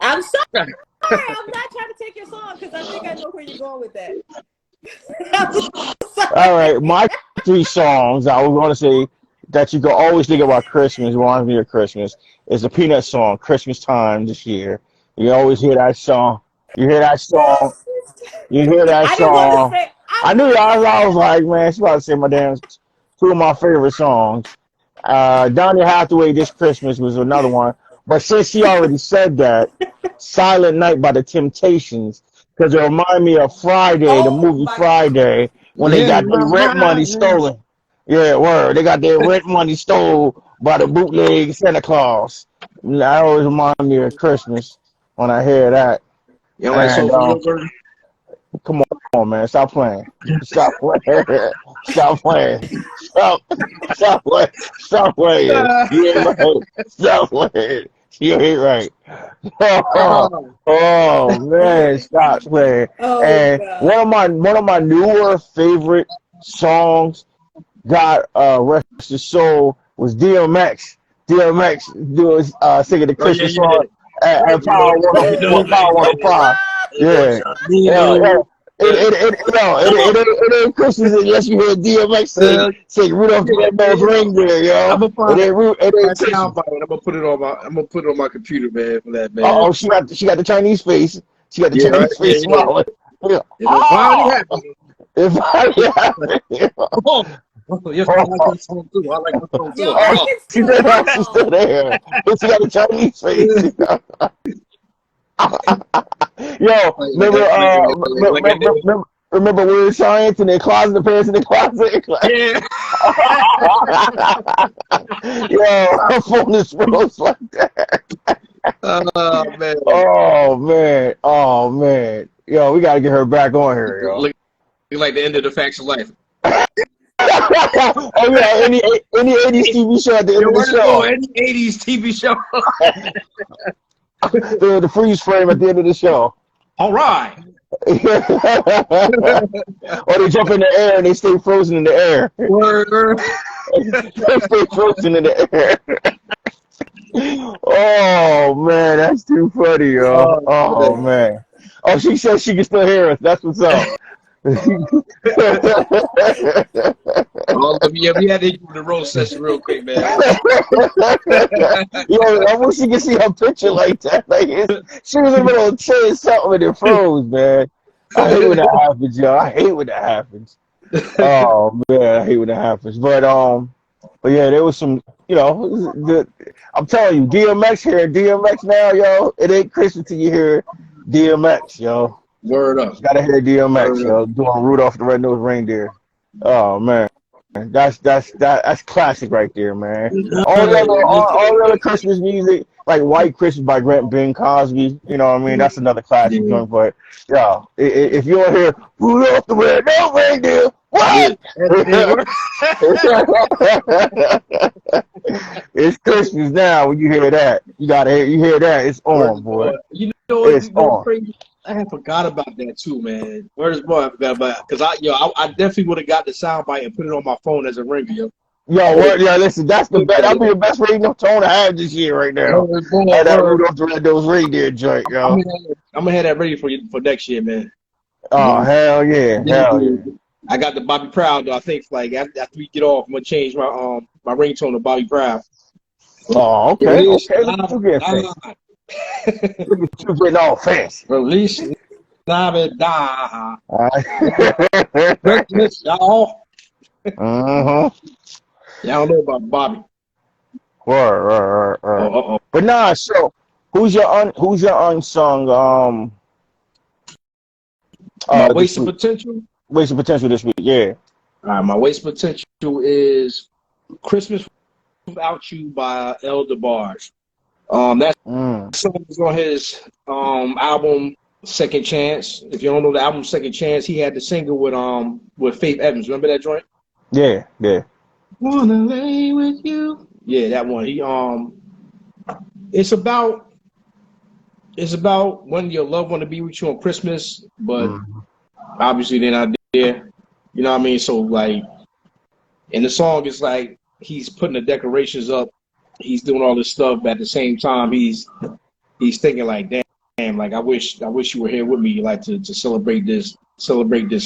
I'm sorry. I'm not trying to take your song because I think I know where you're going with that. All right, my three songs I was going to say that you can always think about Christmas, reminds me of Christmas, is the Peanut song, Christmas Time this year. You always hear that song. You hear that song. You hear that I didn't want to song. say. I knew I was like, man, she's about to say my damn two of my favorite songs. Donny Hathaway, This Christmas was another one. But since she already said that, Silent Night by the Temptations, because it reminded me of Friday, the Oh movie my Friday, when they got their rent money stolen. Yeah, word. They got their rent money stolen by the bootleg Santa Claus. That always reminds me of Christmas when I hear that. You know, like And Soul Burger? come on, man, stop playing. Stop playing. Stop playing. Stop playing. Stop playing. You ain't right. Stop playing. You ain't right. Oh man, stop playing. Oh And God. one of my newer favorite songs, God rest his soul, was DMX. DMX was singing the Christmas song at Power 105. Yeah. Yeah. It ain't Christmas unless you hear DMX sing Rudolph the Red-Nosed Reindeer, yo. I'm gonna find It ain't that Christmas. sound bite. I'm gonna put it on my computer, man, for that, man. Oh, she got the Chinese face. She got the Yeah, right. Chinese face Yeah. smiling. Yeah. If it finally Oh, happened. if I Oh, yes, I like that song too. I like that song Yo, too. I oh, can she's still still hear there. She's still y'all. there. But she got the Chinese face. Yo, remember Weird Science in their closet, the parents in their closet? Yeah. Yo, her phone is froze like that. Oh man. Oh man. Yo, we gotta get her back on here, yo. Look like the end of the Facts of Life. Oh yeah, any 80s TV show at the end Yo, of the where to show. go? Any 80s TV show? The freeze frame at the end of the show. All right. Or they jump in the air and they stay frozen in the air. Word. They stay frozen in the air. Oh man, that's too funny, yo. Oh man. Oh, she says she can still hear us. That's what's up. Oh, yeah, we had to do the roast session real quick, man. Yo, I wish you could see her picture like that. Like she was in the middle of saying something and it froze, man. I hate when that happens, yo. I hate when that happens. Oh man, I hate when that happens. But yeah, there was some, I'm telling you, DMX here, DMX now, yo. It ain't Christmas till you hear DMX, yo. Word up. You gotta hear DMX, yo, doing Rudolph the Red-Nosed Reindeer. Oh man, that's classic right there, man. All the other Christmas music, like White Christmas by Grant Ben Cosby, you know what I mean? That's another classic joint. But yo, if you don't hear Rudolph the Red-Nosed Reindeer, what? It's Christmas now. When you hear that, you hear that. It's on, boy. You know what? It's on. Crazy? I had forgot about that too, man. Where's boy? I forgot about it because I definitely would have got the soundbite and put it on my phone as a ringer, yo. Yo, what? Yeah, listen, that's the best. That'll be the best radio tone I have this year right now. That Rudolph the Red-Nosed Reindeer joint, yo. I'm gonna have that ready for next year, man. Oh hell yeah, hell yeah. I got the Bobby Proud though. I think like after we get off, I'm gonna change my ringtone to Bobby Proud. Oh, okay. Okay, let's do that thing. Look at you getting all fancy. Release Navidad. Uh-huh. Christmas, y'all. Y'all know about Bobby. Oh. But nah, so who's your unsung My this wasted week? potential. Wasted potential this week, yeah. All right, my wasted potential is Christmas Without You by El DeBarge. That song is on his album Second Chance. If you don't know the album Second Chance, he had the single with Faith Evans. Remember that joint? Yeah. Wanna lay with you. Yeah, that one. He it's about when your loved one to be with you on Christmas, but obviously they're not there. You know what I mean? So like in the song it's like he's putting the decorations up, he's doing all this stuff, but at the same time he's thinking like, damn, like I wish you were here with me, like to celebrate this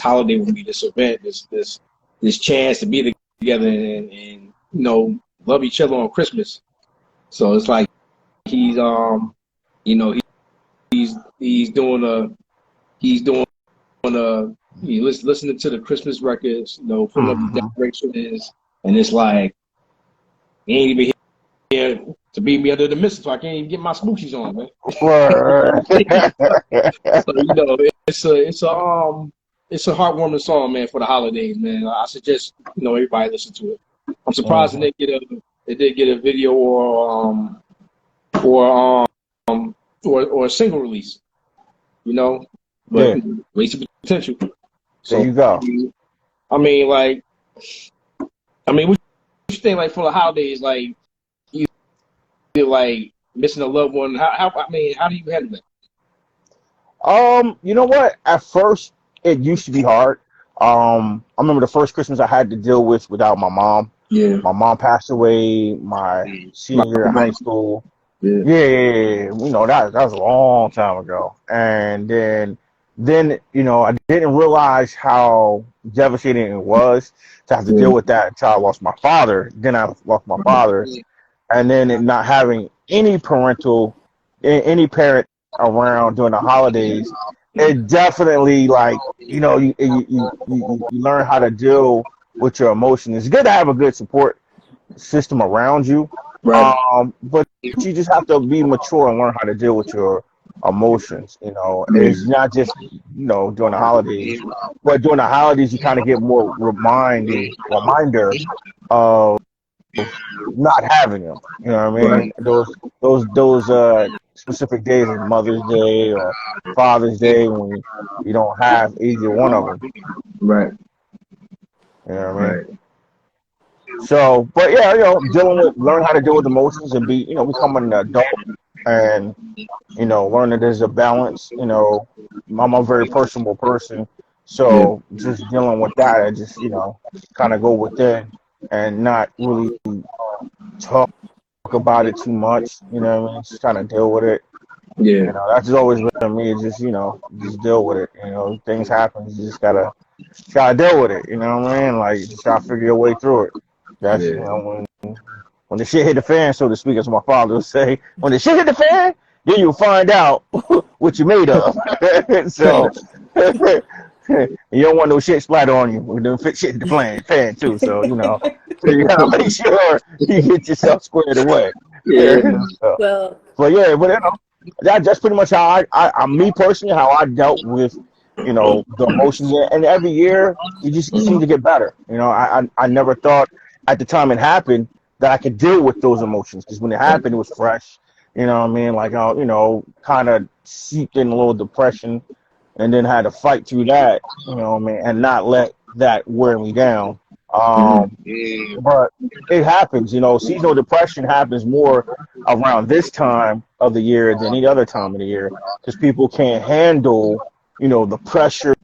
holiday with me, this event, this chance to be together and you know, love each other on Christmas. So it's like he's you know, he's listening to the Christmas records, you know, putting up the decorations, and it's like he ain't even here to beat me under the mistletoe. I can't even get my smoochies on, man. So you know, it's a heartwarming song, man, for the holidays, man. I suggest, you know, everybody listen to it. I'm surprised they did get a video or a single release, you know, but wasted potential. So there you go. I mean, what you think, like, for the holidays, like, you feel like missing a loved one? How do you handle it? You know what? At first, it used to be hard. I remember the first Christmas I had to deal with without my mom. Yeah. My mom passed away my senior year of high school. Yeah. You know, that was a long time ago. And then you know, I didn't realize how devastating it was to have to deal with that until I lost my father. Then I lost my father, and then it not having any parent around during the holidays. It definitely, like, you know, you learn how to deal with your emotions. It's good to have a good support system around you, but you just have to be mature and learn how to deal with your emotions. You know, it's not just, you know, during the holidays, but during the holidays you kind of get more reminder of not having them. You know what I mean? Those specific days, like Mother's Day or Father's Day, when you don't have either one of them. Right. You know what I mean? So, but yeah, you know, learn how to deal with emotions and becoming an adult, and, you know, learn that there's a balance. You know, I'm a very personable person, so just dealing with that, I just, you know, kind of go within and not really talk about it too much. You know what I mean? Just kind of deal with it. Yeah. You know, that's just always been me. Just, you know, just deal with it. You know, things happen. You just gotta deal with it. You know what I mean? Like, just gotta figure your way through it. That's, you know, when the shit hit the fan, so to speak, as my father would say, when the shit hit the fan, then you'll find out what you're made of. So you don't want no shit splatter on you. When the shit hit the fan too. So, you know, you gotta make sure you get yourself squared away. Well, but you know, that's pretty much how I me personally, how I dealt with, you know, the emotions. And every year you just seem to get better. You know, I never thought at the time it happened that I could deal with those emotions, because when it happened, it was fresh. You know what I mean? Like, you know, kind of seeped in a little depression, and then had to fight through that. You know what I mean? And not let that wear me down. But it happens. You know, seasonal depression happens more around this time of the year than any other time of the year, because people can't handle, you know, the pressures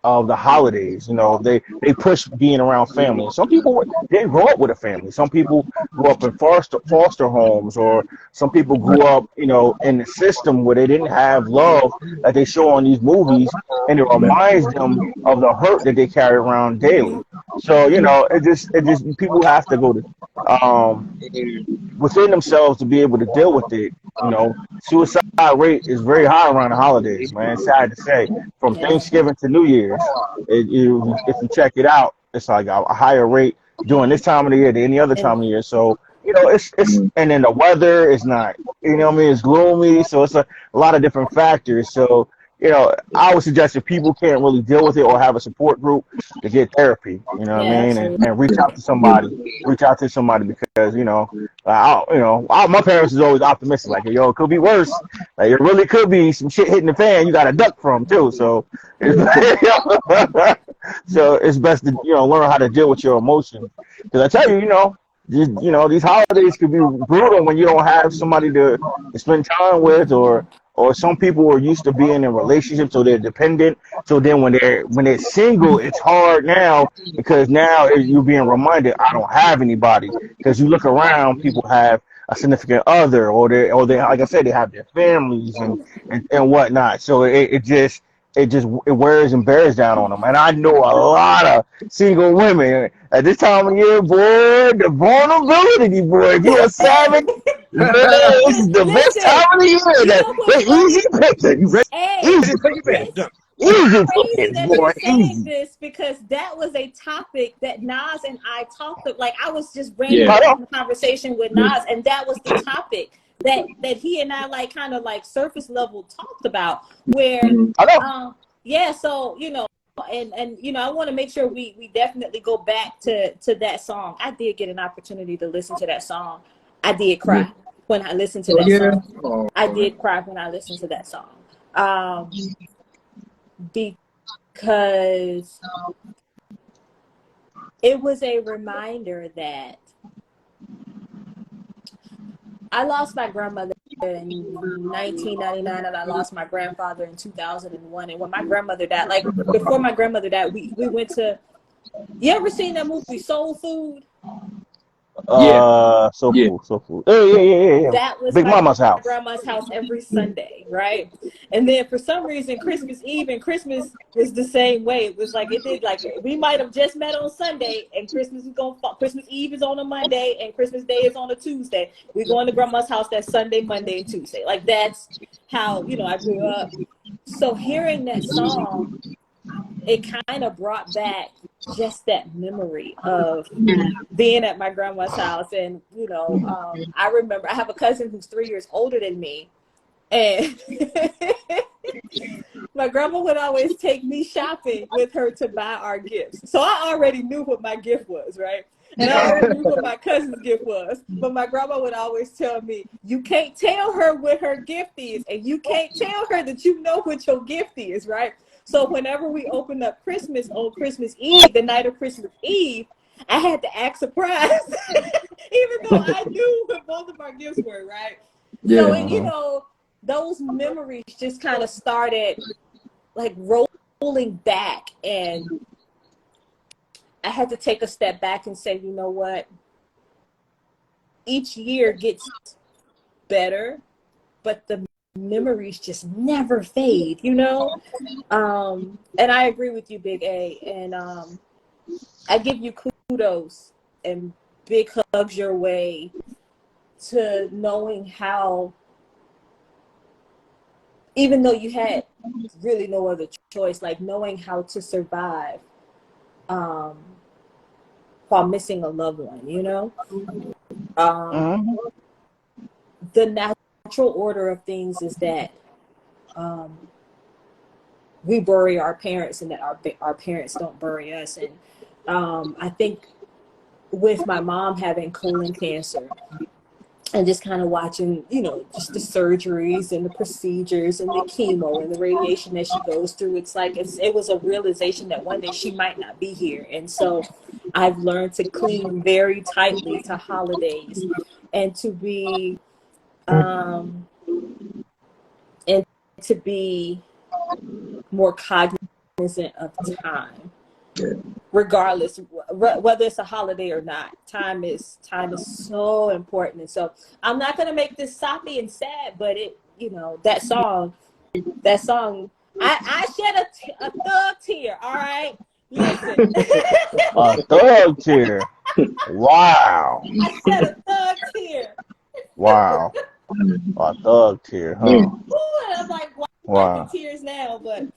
of the holidays. You know, they push being around family. Some people didn't grow up with a family. Some people grew up in foster homes, or some people grew up, you know, in the system where they didn't have love that they show on these movies, and it reminds them of the hurt that they carry around daily. So, you know, it just people have to go to within themselves to be able to deal with it, You know, suicide rate is very high around the holidays, man. Sad to say. From Yeah. Thanksgiving to New Year's, if you check it out, it's like a higher rate during this time of the year than any other And time of the year. So, you know, it's and then the weather is not, you know what I mean, it's gloomy. So it's a lot of different factors. So, you know, I would suggest if people can't really deal with it or have a support group to get therapy, you know what yeah, I mean, absolutely. and reach out to somebody because, my parents is always optimistic, like, yo, it could be worse. Like, it really could be some shit hitting the fan you got to duck from too. So, it's, so it's best to, learn how to deal with your emotions. Because I tell you, these holidays could be brutal when you don't have somebody to spend time with, or some people are used to being in relationships, so they're dependent. So then when they're single, it's hard now because now you're being reminded, I don't have anybody. Because you look around, people have a significant other, or they like I said, they have their families and whatnot. So it wears and bears down on them. And I know a lot of single women at this time of year, boy, the vulnerability, boy. If you're a savage, man, this is the best time Listen, of the year. you know what's They're easy funny? pickings. Hey, Ready Easy to take it back. pickings. Done. Easy crazy pickings, that boy. you're saying Easy. this because that was a topic that Nas and I talked about. Like I was just Yeah. randomly having a conversation with Nas, and that was the topic that he and I like kind of like surface level talked about. Where, I know. yeah. So and I want to make sure we definitely go back to that song. I did get an opportunity to listen to that song. I did cry when I listened to Oh that yeah. song. Oh, I did cry when I listened to that song. Because it was a reminder that I lost my grandmother in 1999 and I lost my grandfather in 2001. And when my grandmother died, like before my grandmother died, we went to, you ever seen that movie Soul Food? yeah. So Yeah. cool, so cool. Yeah. That was Big my Mama's house. grandma's house every Sunday, right? And then for some reason, Christmas Eve and Christmas was the same way. It was like it did. Like we might have just met on Sunday, and Christmas Eve is on a Monday, and Christmas Day is on a Tuesday. We go into grandma's house that Sunday, Monday, and Tuesday. Like that's how I grew up. So hearing that song, it kind of brought back just that memory of being at my grandma's house. And I remember I have a cousin who's 3 years older than me, and my grandma would always take me shopping with her to buy our gifts. So I already knew what my gift was, right? And I already knew what my cousin's gift was. But my grandma would always tell me, you can't tell her what her gift is, and you can't tell her that you know what your gift is, right? So whenever we opened up Christmas on Christmas Eve, the night of Christmas Eve, I had to act surprised, even though I knew what both of our gifts were, right? Yeah. So, those memories just kind of started like rolling back, and I had to take a step back and say, you know what? Each year gets better, but the memories just never fade, and I agree with you, Big A, and I give you kudos and big hugs your way to knowing how, even though you had really no other choice, like knowing how to survive while missing a loved one, the natural order of things is that we bury our parents, and that our parents don't bury us. And I think with my mom having colon cancer and just kind of watching, just the surgeries and the procedures and the chemo and the radiation that she goes through, it's like it was a realization that one day she might not be here. And so I've learned to cling very tightly to holidays and to be more cognizant of time, regardless whether it's a holiday or not. Time is so important. And so I'm not going to make this soppy and sad, but that song I shed a thug tear. All right, listen. A thug tear. Wow. I shed a thug tear. Wow. A thug tear, huh? Yeah. Ooh, and I'm like wiping Wow. tears now, but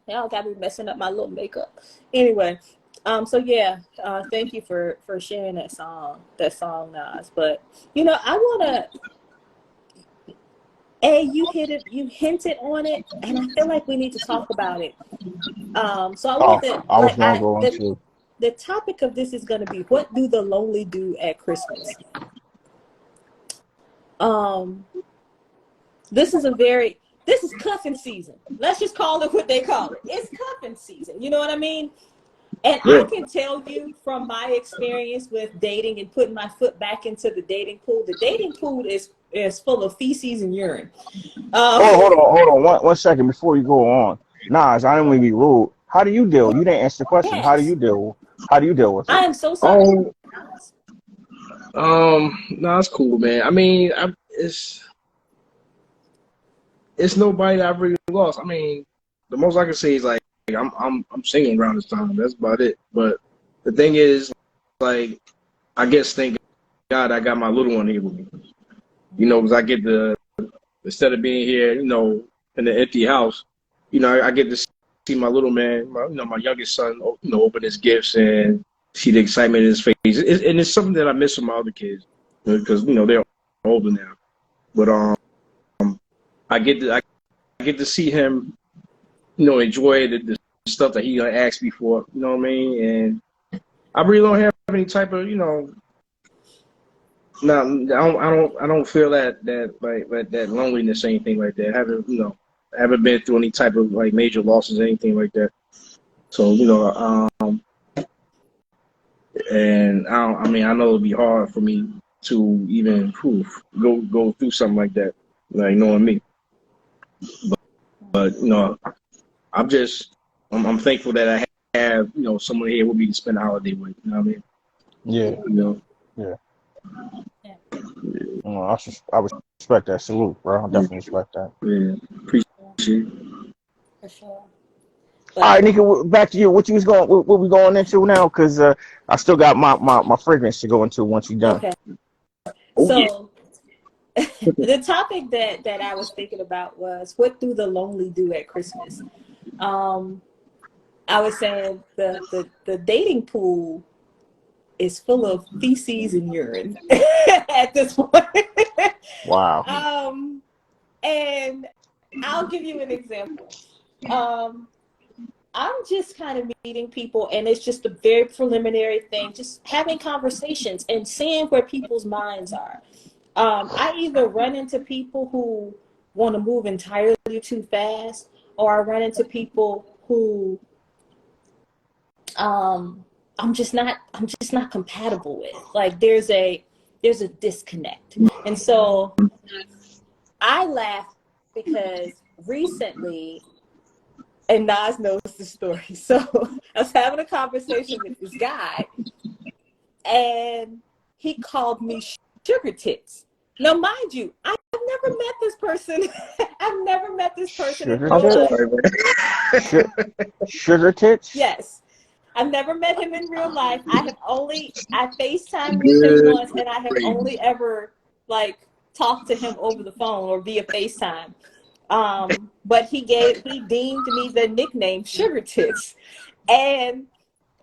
y'all got me messing up my little makeup. Anyway, so yeah, thank you for sharing that song, Nas. But I wanna. You hinted on it, and I feel like we need to talk about it. So I want Oh, to I was like gonna go into. the topic of this is going to be, what do the lonely do at Christmas? Um, this is cuffing season. Let's just call it what they call it. It's cuffing season. You know what I mean? And Yeah. I can tell you from my experience with dating and putting my foot back into the dating pool is full of feces and urine. Hold on, one second before you go on. Nas, I didn't want to be rude. How do you deal? You didn't answer the question. How do Yes, you deal? How do you deal with I it? am so sorry. Oh, no, it's cool, man. I mean, it's nobody that I've really lost. I mean, the most I can say is like I'm singing around this time. That's about it. But the thing is, like, I guess thank God I got my little one here with me. Because I get instead of being here, in the empty house, I get to see my little man, my youngest son, open his gifts and see the excitement in his face. And it's something that I miss from my other kids because they're older now. But I get to see him, enjoy the stuff that he asked me for. You know what I mean? And I really don't have any type of, no, I don't feel that like that loneliness or anything like that. I haven't been through any type of like major losses or anything like that. So and I mean I know it'll be hard for me to even go through something like that, like knowing me. But I'm thankful that I have someone here with me to spend a holiday with. You know what I mean? Yeah, You know. yeah. Yeah, I respect that. Salute, bro. I definitely respect that. Yeah. Appreciate it. for sure. All But right, Nika, back to you. What we going into now? Because I still got my fragrance to go into once you're done. okay, Oh yeah. so the topic that I was thinking about was, what do the lonely do at Christmas? Um, I was saying the dating pool is full of feces and urine at this point. Wow. um, and I'll give you an example. Um, I'm just kind of meeting people, and it's just a very preliminary thing, just having conversations and seeing where people's minds are. I either run into people who want to move entirely too fast, or I run into people who I'm just not compatible with. Like there's a disconnect. And so I laugh because recently, and Nas knows the story. So I was having a conversation with this guy, and he called me sugar tits. Now, mind you, I've never met this person. I've never met this person in Sugar real I'm tits? life. sorry, man. Sugar tits? Yes. I've never met him in real life. I FaceTimed with him Good once, and I have gravy. only ever like talked to him over the phone or via FaceTime. But he deemed me the nickname Sugar Tits. And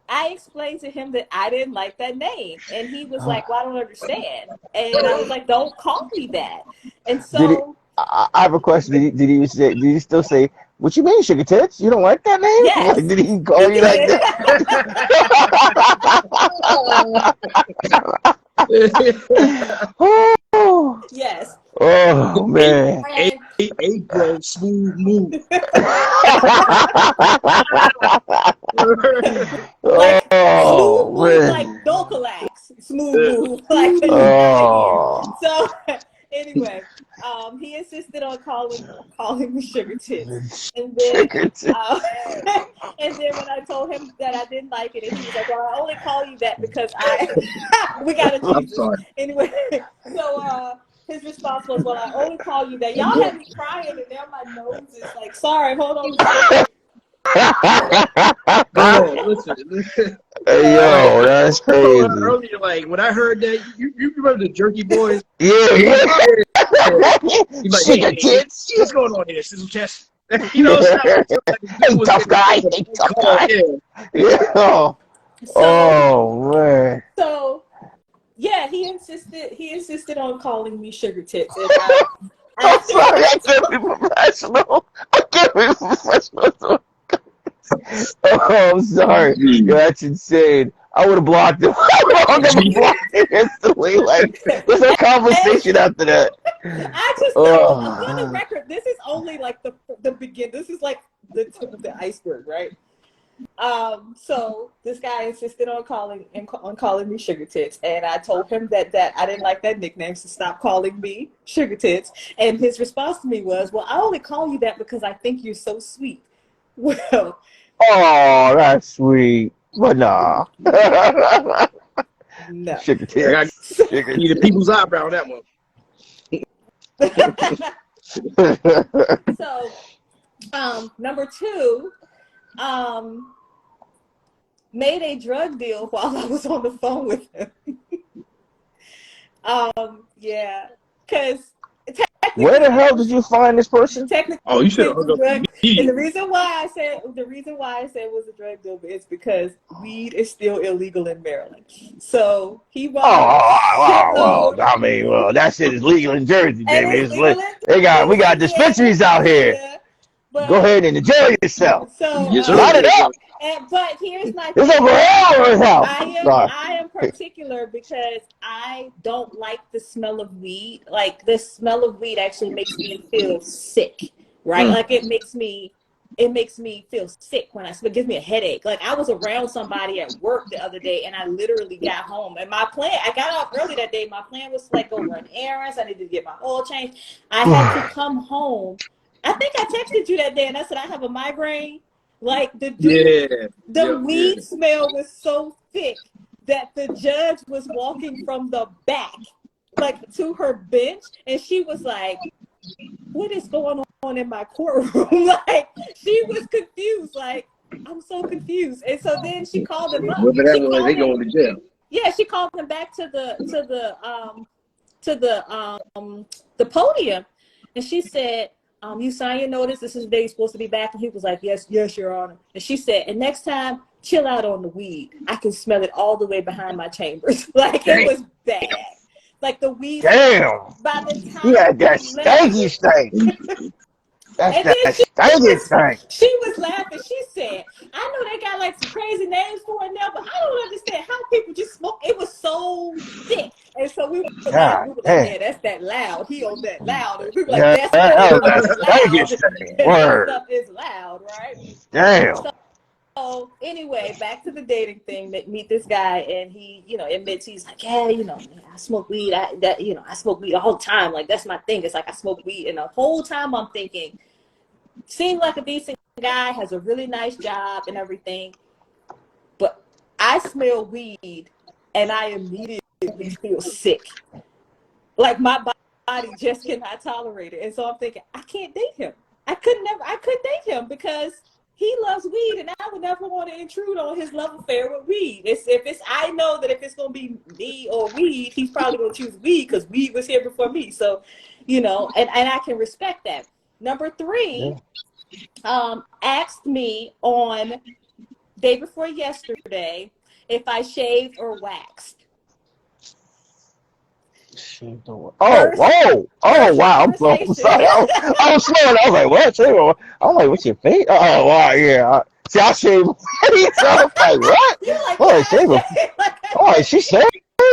I explained to him that I didn't like that name. And he was like, well, I don't understand. And I was like, don't call me that. And Did he? so, I have a question. Did he still say, "What you mean, sugar tits? You don't like that name?" Like, yes, did he he call you like did. that? Oh, Yes. oh eight, man. And eight club smooth move. like smooth Oh move, like man. Docalax, smooth move, like because you got here. Oh. So anyway, he insisted on calling me sugar tits, and then Sugar tits. uh, and then when I told him that I didn't like it, and he was like, "Well, I only call you that because I we gotta I'm change this sorry. anyway." So his response was, "Well, I only call you that." Y'all had me crying, and now my nose is like, "Sorry, hold on a second." Man, listen. Hey, Like, yo, that's I told her crazy. earlier, like, when I heard that, you remember the Jerky Boys? Yeah, Yeah. yeah. He's like, Sugar hey, tits. what's going on here, Sizzle Chest? You know, so like the dude Hey, was tough getting guy. the Hey, full tough call, guy. yeah. Yeah. So Oh, man. yeah, he insisted on calling me sugar tits, and I'm after sorry. I I can't be professional. I can't be professional. Oh, I'm sorry. Yeah, that's insane. I would have blocked him. I would have blocked him instantly. Like, there's no conversation after that. I just know for the Oh, record, this is only like the begin. This is like the tip of the iceberg, right? So this guy insisted on calling me sugar tits, and I told him that I didn't like that nickname, so stop calling me sugar tits. And his response to me was, "Well, I only call you that because I think you're so sweet." Well, oh, that's sweet. But nah. no. Sugar I got tits. So, Sugar you the tits. people's eyebrow on that one. so number two, made a drug deal while I was on the phone with him. Yeah, because Where the technically hell did you find this person? Oh, you should have it hung was up drug. And immediately. the reason why I said it was a drug deal is because weed is still illegal in Maryland. So he bought a Well, shitload, I mean, well, that shit is legal in Jersey, and baby. it's legal We in got Louisiana. dispensaries out here. Yeah, Go but ahead and enjoy yourself. so Yes, sir. Light it up. but here's my It's thing. over Elmer's house. Sorry. I am particular because I don't like the smell of weed. Like the smell of weed actually makes me feel sick, right? Like it makes me feel sick when it gives me a headache. Like I was around somebody at work the other day and I literally got home and I got off early that day. My plan was to like go run errands. I needed to get my oil changed. I had to come home. I think I texted you that day and I said I have a migraine. Like the dude, Yeah. the Yeah. weed smell was so thick that the judge was walking from the back, like to her bench, and she was like, "What is going on in my courtroom?" Like she was confused. Like I'm so confused. And so then she called him up. Whoever that was, they going to jail. Yeah, she called him back to the podium, and she said, "You sign your notice. This is the day you're supposed to be back." And he was like, "Yes, yes, Your Honor." And she said, "And next time, chill out on the weed. I can smell it all the way behind my chambers." Like it was bad. Like the weed. Damn. By the You time had that he left, stanky stank. That's and that then stanky stank. she was laughing. She said, "I know they got like some crazy names for it now, but I don't understand how people just smoke." It was so thick. And so we were laughing. God We were like, damn. "Yeah, that's that loud. He on that loud." And we were like, Yeah, "That that stuff was that is stanky loud. stank. That Word. stuff is loud, right?" Damn. So anyway, back to the dating thing. Meet this guy, and he, admits he's like, "Yeah, man, I smoke weed. I smoke weed all the time. Like that's my thing. It's like I smoke weed." And the whole time I'm thinking, seems like a decent guy, has a really nice job and everything, but I smell weed and I immediately feel sick. Like my body just cannot tolerate it. And so I'm thinking, I can't date him. I couldn't date him because he loves weed and I would never want to intrude on his love affair with weed. I know that if it's gonna be me or weed, he's probably gonna choose weed because weed was here before me. So, and I can respect that. Number three, asked me on day before yesterday if I shaved or waxed. Oh, First wow. I'm sorry. conversation. I was slowing. I was like, what? I'm like, what's your face? Oh, wow, yeah. See, I shave my face. I was like, what? You're like, Oh, yeah, I shave her. I Oh, she shaved?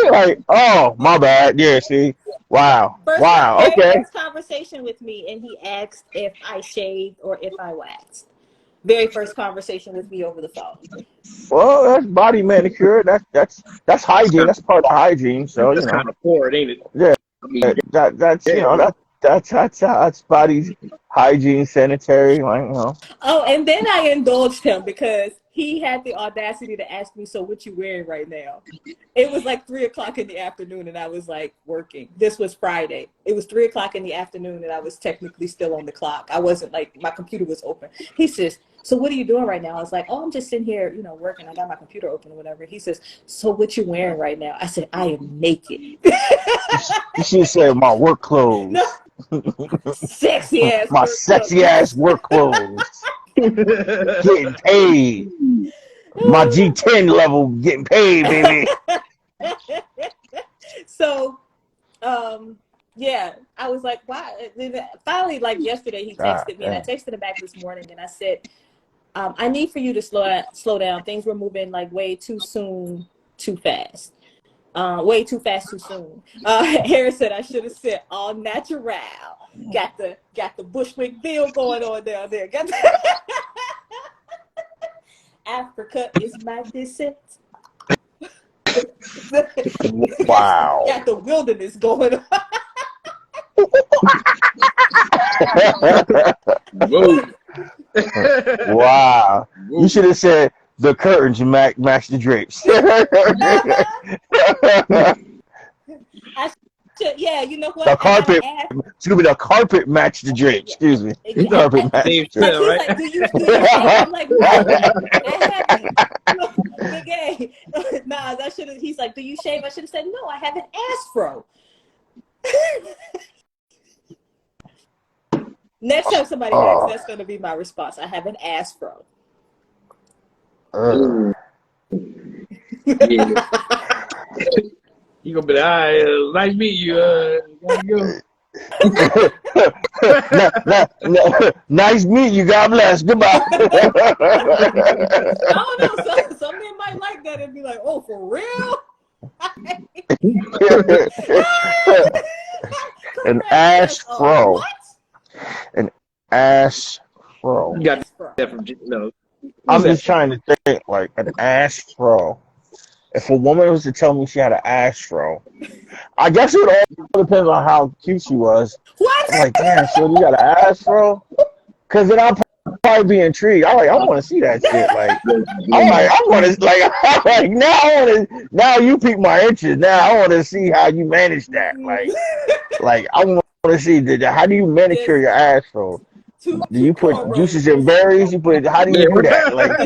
Like, oh, my bad. Yeah, see. Wow. Wow. very Okay. first conversation with me, and he asked if I shaved or if I waxed. Very first conversation with me over the phone. Well, that's body manicure. That's hygiene. That's part of hygiene. So, That's kind of poor, ain't it? yeah, I mean, that's yeah. that's body hygiene, sanitary, like, Oh, and then I indulged him because he had the audacity to ask me, "So what you wearing right now?" It was like 3:00 in the afternoon, and I was like working. This was Friday. It was 3:00 in the afternoon, and I was technically still on the clock. I wasn't like my computer was open. He says, "So what are you doing right now?" I was like, "Oh, I'm just sitting here, working. I got my computer open or whatever." He says, "So what you wearing right now?" I said, "I am naked." you should say my work No, clothes, sexy ass my work clothes. sexy ass work clothes, getting paid. My G10 level getting paid, baby. So, yeah, I was like, why? Finally, like yesterday, he God texted me, and I damn. texted him back this morning, and I said, I need for you to slow down. Things were moving like way too soon, too fast. Way too fast, too soon. Harris said I should have said all natural. Got the Bushwick Bill going on down there. Got the Africa is my descent. Wow. Got the wilderness going on. Whoa. Wow. Whoa. You should have said the curtains match the drapes. Yeah, you know what? The I gotta carpet, ask. excuse me, the carpet matched the drapes. Excuse me. The carpet matched Same the drapes. Like smell, he's right? like, do you shave? I'm like, no, I haven't. Look, Big A, Nas, I should have. He's like, do you shave? I should have said, no, I have an afro. Next time somebody asks, that's gonna be my response. I have an afro. Yeah. You gonna be like, all right, nice meet you. Gotta go. Nice meet you. God bless. Goodbye. I don't know. Some men might like that and be like, oh, for real? An ash fro. What? An ash fro. You got Afro. that from no. I'm just trying to think, like, an ash fro. If a woman was to tell me she had an ash fro, I guess it all depends on how cute she was. What? I'm like, damn, shorty, you got an ash fro? Because then I'll probably be intrigued. I'm like, I want to see that shit. Like, I want to, like, I'm like, now you pique my interest. Now I want to see how you manage that. Like I want to see how do you manicure your ass fro? Do you put cornrows. juices and berries? How do you do that? Like,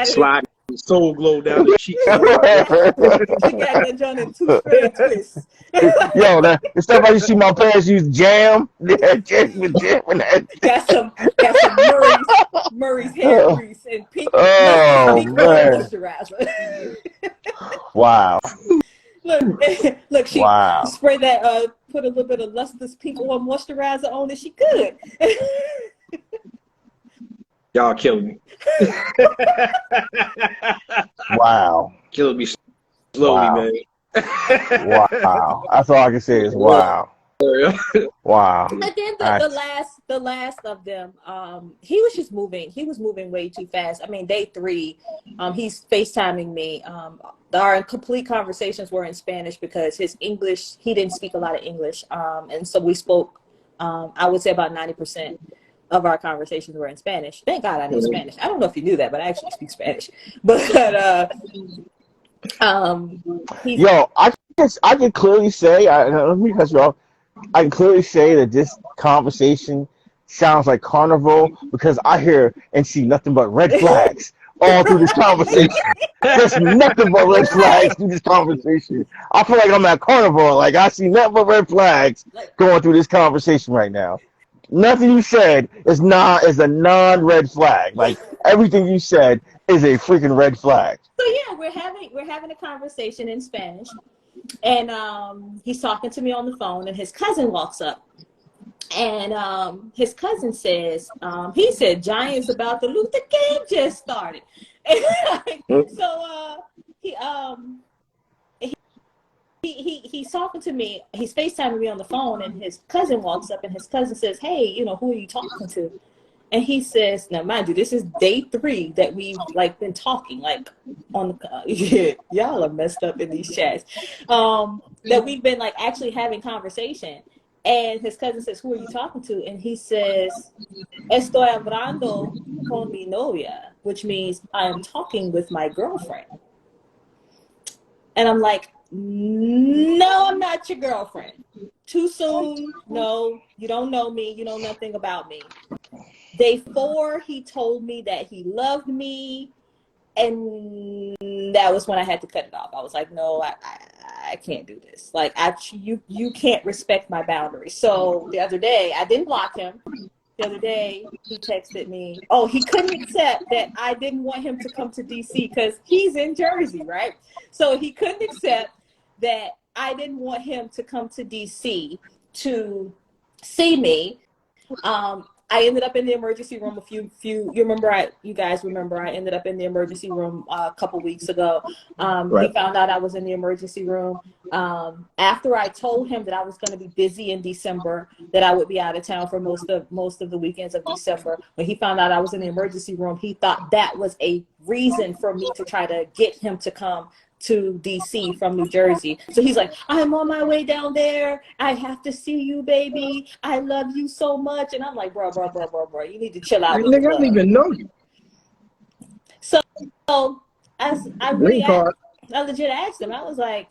slide soul glow down the cheeks. She got that John in two straight twists. Yo, the stuff I used to see my parents use jam. Got some Murray's hair grease and pink moisturizer. Wow. Look, she Wow. sprayed that put a little bit of lustrous pink oil moisturizer on and she good. Y'all killing me. Wow. Killing me slowly, man. Wow. That's all I can say is wow. Wow. And then the last of them, he was just moving. He was moving way too fast. I mean, day 3, he's FaceTiming me. Our complete conversations were in Spanish because his English, he didn't speak a lot of English. And so we spoke, I would say about 90% of our conversations were in Spanish. Thank God I know Spanish. I don't know if you knew that, but I actually speak Spanish. But yo, I can clearly say, because y'all, I can clearly say that this conversation sounds like carnival because I hear and see nothing but red flags all through this conversation. There's nothing but red flags through this conversation. I feel like I'm at carnival. Like I see nothing but red flags going through this conversation right now. Nothing you said is a non-red flag. Like everything you said is a freaking red flag. So yeah, we're having a conversation in Spanish, and he's talking to me on the phone, and his cousin walks up, and his cousin says, he said, Giants about to lose, the game just started, and so he's talking to me, he's FaceTiming me on the phone, and his cousin walks up, and his cousin says, hey, who are you talking to? And he says, now mind you, this is day 3 that we've like been talking, like on the yeah, y'all are messed up in these chats. That we've been like actually having conversation. And his cousin says, who are you talking to? And he says, estoy hablando con mi novia, which means I am talking with my girlfriend. And I'm like, no, I'm not your girlfriend. Too soon. No, you don't know me. You know nothing about me. Day 4, he told me that he loved me. And that was when I had to cut it off. I was like, no, I can't do this. Like, you can't respect my boundaries. So the other day, I didn't block him. The other day, he texted me. Oh, he couldn't accept that I didn't want him to come to DC because he's in Jersey, right? So he couldn't accept that I didn't want him to come to DC to see me. I ended up in the emergency room you guys remember I ended up in the emergency room a couple weeks ago. Right. He found out I was in the emergency room. After I told him that I was going to be busy in December, that I would be out of town for most of the weekends of December, when he found out I was in the emergency room, he thought that was a reason for me to try to get him to come to DC from New Jersey. So he's like, I'm on my way down there. I have to see you, baby. I love you so much. And I'm like, bro, you need to chill out. Nigga, I don't even know you. So as I legit asked him, I was like,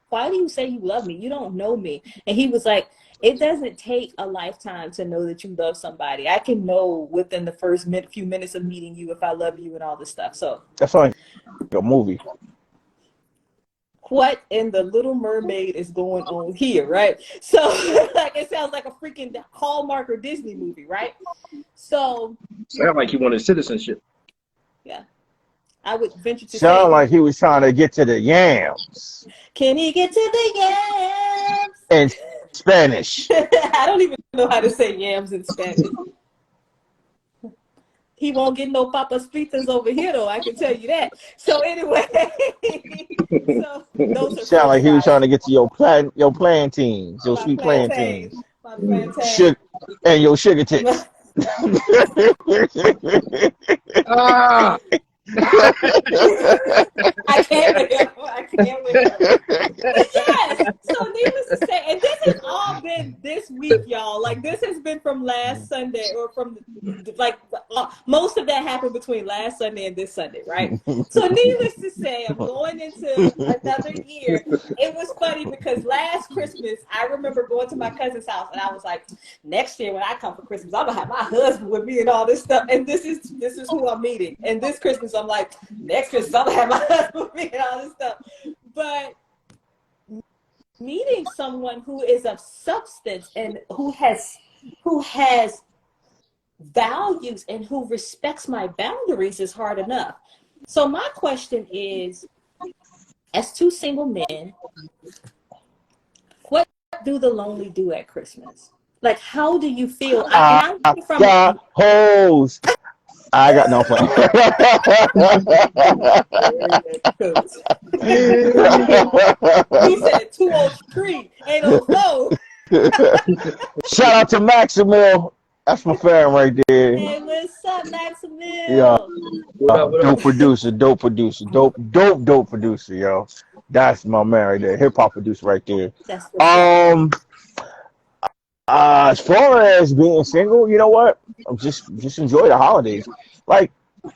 why do you say you love me? You don't know me. And he was like, it doesn't take a lifetime to know that you love somebody. I can know within the first few minutes of meeting you if I love you and all this stuff. So That's like a movie. what in the Little Mermaid is going on here, right? So like it sounds like a freaking Hallmark or Disney movie, right? So Sound like he wanted citizenship. yeah, I would venture to say, Sound like he was trying to get to the yams can he get to the yams? in Spanish. I don't even know how to say yams in Spanish. He won't get no papas fritas over here, though. I can tell you that. So anyway, so those are Sound like he was trying to to get to your plantains, your sweet plantains, my plantain. and your sugar tits. Ah, I can't wait. But yes, so needless to say, and this has all been this week, y'all. Like this has been from last Sunday, or from like most of that happened between last Sunday and this Sunday, right? So needless to say, I'm going into another year. It was funny because last Christmas, I remember going to my cousin's house and I was like, next year when I come for Christmas, I'm gonna have my husband with me and all this stuff. And this is who I'm meeting. And this Christmas, I'm like, next Christmas, I'm gonna have my husband with me and all this stuff. But meeting someone who is of substance and who has values and who respects my boundaries is hard enough. So my question is, as two single men, what do the lonely do at Christmas? Like, how do you feel? I got hoes. I got no fun. He said 203, ain't no flow. Shout out to Maximil. That's my fan right there. Hey, what's up, Maximil? Yeah. what up? Dope producer, dope producer, yo. That's my man right there. Hip hop producer right there. That's what's up. As far as being single, you know what? Just enjoy the holidays. Like,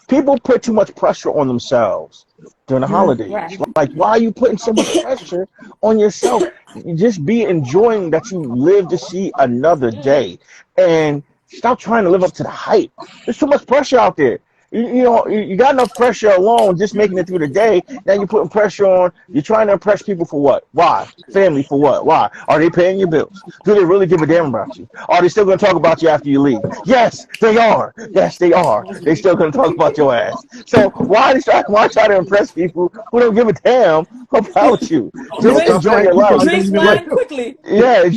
people put too much pressure on themselves during the holidays. Right. Like, why are you putting so much pressure on yourself? You just be enjoying that you live to see another day, and stop trying to live up to the hype. There's too much pressure out there. You know, you got enough pressure alone just making it through the day. Now you're putting pressure on. You're trying to impress people for what? Why? Family for what? Why? Are they paying your bills? Do they really give a damn about you? Are they still going to talk about you after you leave? Yes, they are. Yes, they are. They still going to talk about your ass. So why try to impress people who don't give a damn about you? Just enjoy your life. Drink wine quickly. Yeah.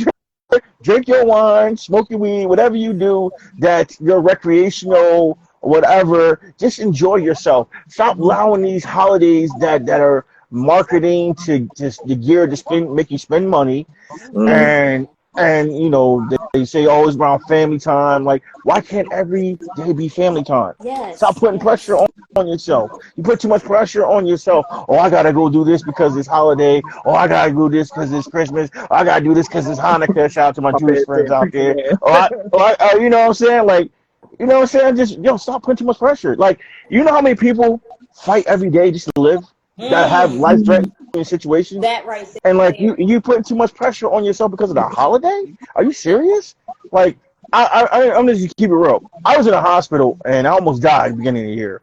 Drink your wine, smoke your weed, whatever you do that's your recreational, whatever. Just enjoy yourself. Stop allowing these holidays that are marketing to just the gear to make you spend money, and you know you say always around family time. Like, why can't every day be family time? Stop Yes, putting pressure yes. on yourself. You put too much pressure on yourself. Oh, I gotta go do this because it's holiday. Oh, I gotta do this because it's Christmas. Oh, I gotta do this because it's Hanukkah. Shout out to my My Jewish bad, friends saying out preacher there. man. You know what I'm saying? Like, you know what I'm saying? Just stop putting too much pressure. Like, you know how many people fight every day just to live, that have Mm, life threatening situations, that right and like there. you putting too much pressure on yourself because of the holiday? Are you serious? Like, I'm just keep it real. I was in a hospital and I almost died at the beginning of the year,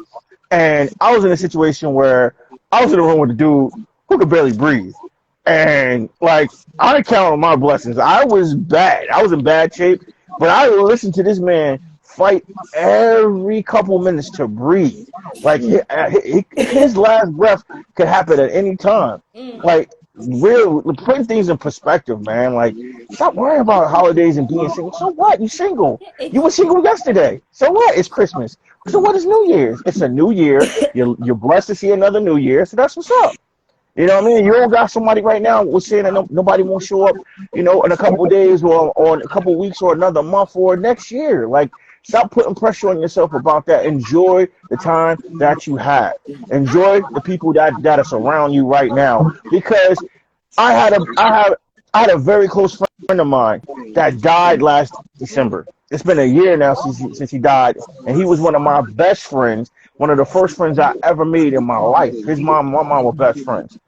and I was in a situation where I was in a room with a dude who could barely breathe, and like I count on my blessings. I was bad. I was in bad shape, but I listened to this man fight every couple minutes to breathe. Like his last breath could happen at any time. Mm. Like, real putting things in perspective, man. Like, stop worrying about holidays and being single. So what? You single. You were single yesterday. So what? It's Christmas. So what is New Year's? It's a new year. You're blessed to see another new year. So that's what's up. You know what I mean? You don't got somebody right now was saying that nobody won't show up, in a couple of days or in a couple of weeks or another month or next year. Like, stop putting pressure on yourself about that. Enjoy the time that you have. Enjoy the people that are surround you right now. Because I had a I had I had a very close friend of mine that died last December. It's been a year now since he died, and he was one of my best friends, one of the first friends I ever made in my life. My mom were best friends.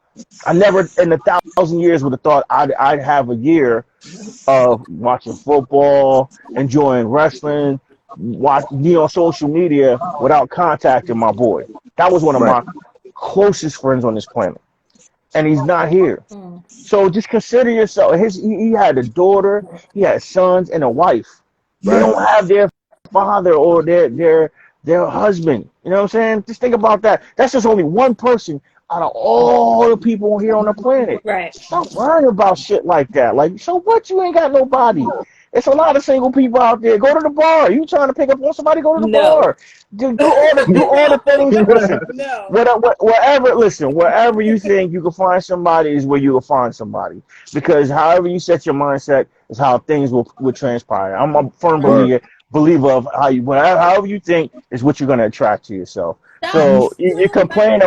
I never in 1,000 years would have thought I'd have a year of watching football, enjoying wrestling, on social media without contacting my boy. That was one of Right. my closest friends on this planet, and he's not here. Mm. So just consider yourself. He had a daughter, he had sons, and a wife. They Right. don't have their father or their husband. You know what I'm saying? Just think about that. That's just only one person out of all the people here on the planet. Right. Stop worrying about shit like that. Like, so what? You ain't got nobody. It's a lot of single people out there. Go to the bar. You trying to pick up on somebody? Go to the No. bar. Do all the No. things. Listen, No. wherever you think you can find somebody is where you will find somebody. Because however you set your mindset is how things will transpire. I'm a firm Word. believer of however you think is what you're going to attract to yourself. Stop Mhm. So you putting complain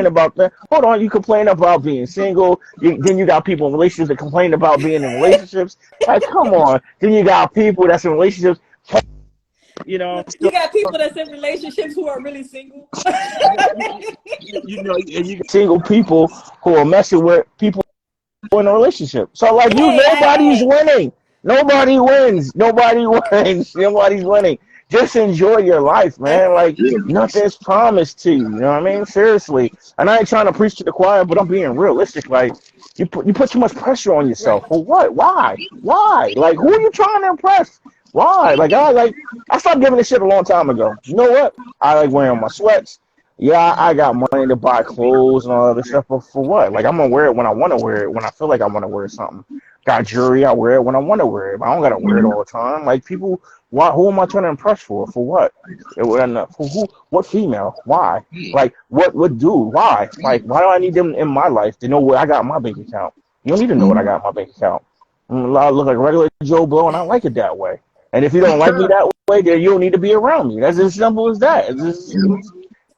about that. Hold on, you complain about being single. Then you got people in relationships that complain about being in relationships. Like, come on. Then you got people that's in relationships. You got people that's in relationships who are really single. And you got single people who are messing with people in a relationship. So like nobody's Hey. winning. Nobody wins. Nobody wins. Nobody's winning. Just enjoy your life, man. Like, nothing's promised to you. You know what I mean? Seriously. And I ain't trying to preach to the choir, but I'm being realistic. Like, you put too much pressure on yourself. Right. For what? Why? Why? Like, who are you trying to impress? Why? I stopped giving this shit a long time ago. You know what? I like wearing my sweats. Yeah, I got money to buy clothes and all other stuff, but for what? Like, I'm gonna wear it when I want to wear it, when I feel like I want to wear something. Got jewelry, I wear it when I want to wear it. I don't gotta wear it all the time. Like, people, why? Who am I trying to impress for? For what? For who? What female? Why? Like, what dude? Why? Like, why do I need them in my life to know what I got in my bank account? You don't need to know what I got in my bank account. I look like regular Joe Blow, and I like it that way. And if you don't like me that way, then you don't need to be around me. That's as simple as that.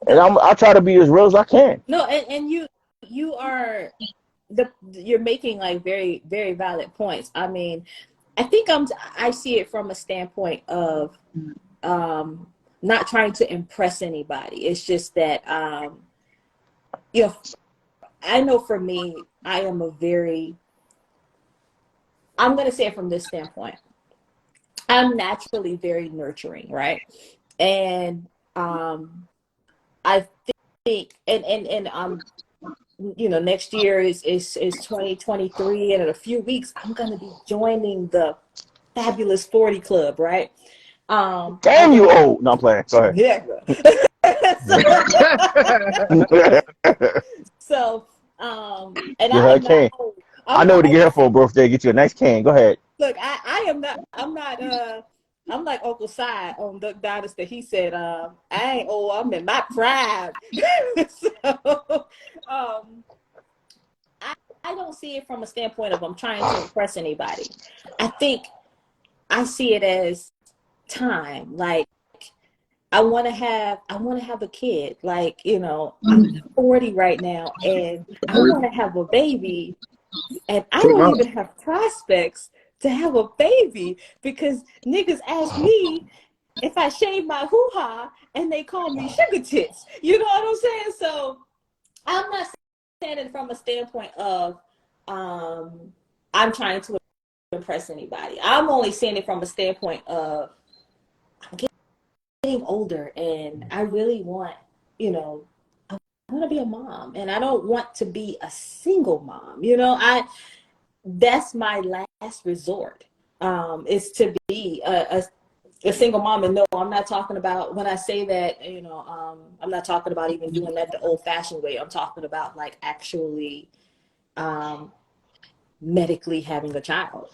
And I try to be as real as I can. No, and you are you're making like very, very valid points. I mean, I see it from a standpoint of not trying to impress anybody. It's just that you know, I know for me, I'm gonna say it from this standpoint. I'm naturally very nurturing, right? And I think and next year is 2023, and in a few weeks I'm gonna be joining the Fabulous 40 Club, right? I Damn, you don't old. No, I'm playing. Go ahead. yeah. so and Get I her a am not cane. old. I I'm know not what to get her for a birthday. Get you a nice cane. Go ahead. look, I am not I'm like Uncle Si on Duck Dynasty. He said, I ain't old, I'm in my prime. So I, I don't see it from a standpoint of I'm trying to impress anybody. I think I see it as time. Like I want to have a kid. Like, you know, I'm 40 right now and I want to have a baby, and I don't even have prospects to have a baby because niggas ask me if I shave my hoo-ha and they call me sugar tits. You know what I'm saying? So I'm not saying it from a standpoint of I'm trying to impress anybody. I'm only saying it from a standpoint of I'm getting older and I really want, you know, I want to be a mom and I don't want to be a single mom. You know, that's my last resort, is to be a single mom. And no, I'm not talking about, when I say that, you know, I'm not talking about even doing that the old fashioned way. I'm talking about like actually medically having a child.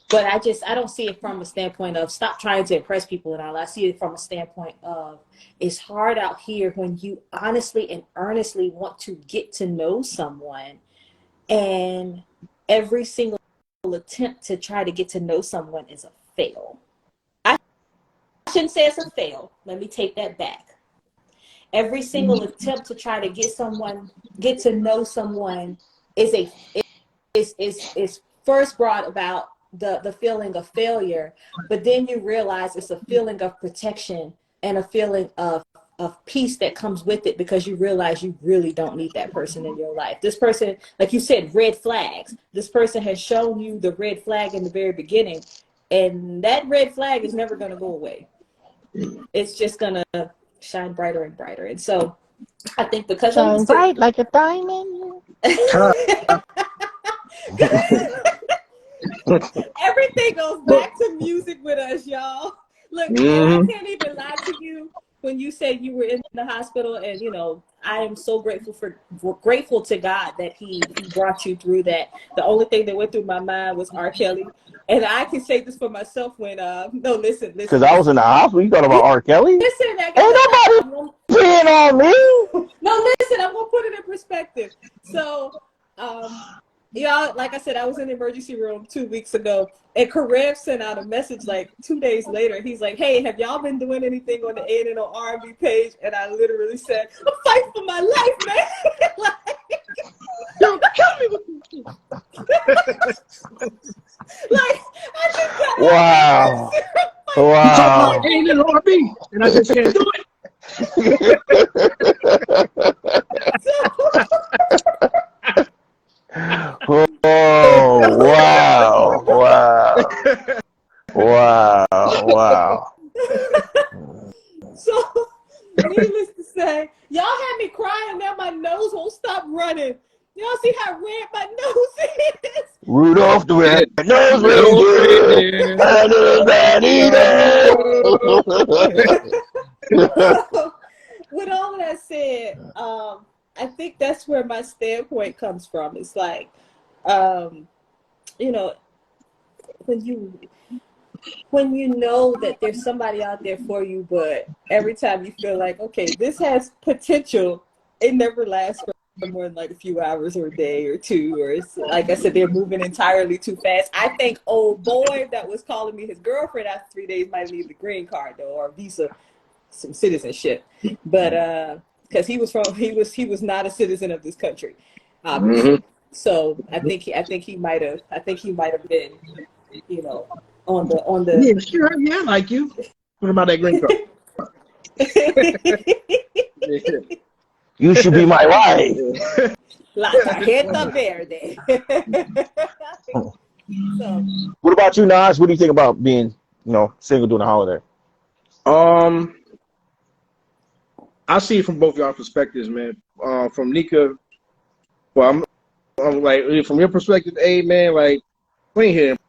But I don't see it from a standpoint of stop trying to impress people and all. I see it from a standpoint of it's hard out here when you honestly and earnestly want to get to know someone, and every single attempt to try to get to know someone is a fail. I shouldn't say it's a fail. Let me take that back. Every single attempt to try to get to know someone is first brought about the feeling of failure, but then you realize it's a feeling of protection and a feeling of peace that comes with it, because you realize you really don't need that person in your life. This person, like you said, red flags. This person has shown you the red flag in the very beginning, and that red flag is never going to go away. It's just going to shine brighter and brighter. And so I think because Shine bright like a diamond. Everything goes back to music with us, y'all. Look, and I can't even lie to you when you said you were in the hospital, and you know, I am so grateful to God that he brought you through that. The only thing that went through my mind was R. Kelly. And I can say this for myself when listen. Because I was in the hospital. You thought about R. Kelly? Listen, Ain't nobody peeing on me. No, listen, I'm gonna put it in perspective. So y'all, like I said, I was in the emergency room 2 weeks ago, and Karev sent out a message like 2 days later. He's like, "Hey, have y'all been doing anything on the A&N R&B page?" And I literally said, "I'm fighting for my life, man." Like, Don't tell me what you like, I just got Wow. You talking about Wow. A and R&B, and I just can't do it. Oh, wow. Wow. Wow. Wow. So, needless to say, y'all had me crying. Now my nose won't stop running. Y'all see how red my nose is? Rudolph the Red-Nosed No Reindeer. So, with all that said, I think that's where my standpoint comes from. It's like, you know, when you know that there's somebody out there for you, but every time you feel like, okay, this has potential, it never lasts for more than like a few hours or a day or two, or it's, like I said, they're moving entirely too fast. I think old boy that was calling me his girlfriend after 3 days might need the green card though, or a visa, some citizenship, but because he was not a citizen of this country, obviously. So I think he might have been, you know, on the Yeah, sure. Yeah, I like you. What about that green card? You should be my wife. La tarjeta verde. So, What about you, Nas? What do you think about being, single during the holiday? I see it from both y'all perspectives, man. From Nika, well, I'm like, from your perspective, hey, man, like, we ain't here to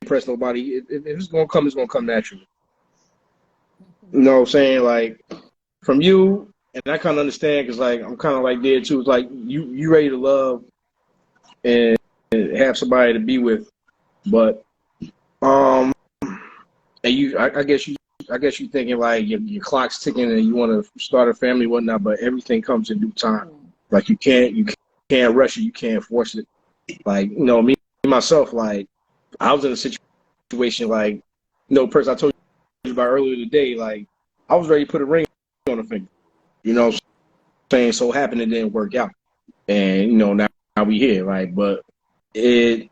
impress nobody. If it's gonna come, it's gonna come naturally. You know what I'm saying? Like, from you, and I kind of understand, because, like, I'm kind of like there, too. It's like, you ready to love and have somebody to be with, but, and I guess you thinking, like, your clock's ticking and you want to start a family and whatnot, but everything comes in due time. Like, you can't rush it, you can't force it. Like, me myself, like, I was in a situation situation like, person I told you about earlier today, like, I was ready to put a ring on the finger. You know what I'm saying? So happened it didn't work out. And, now we here, right? But I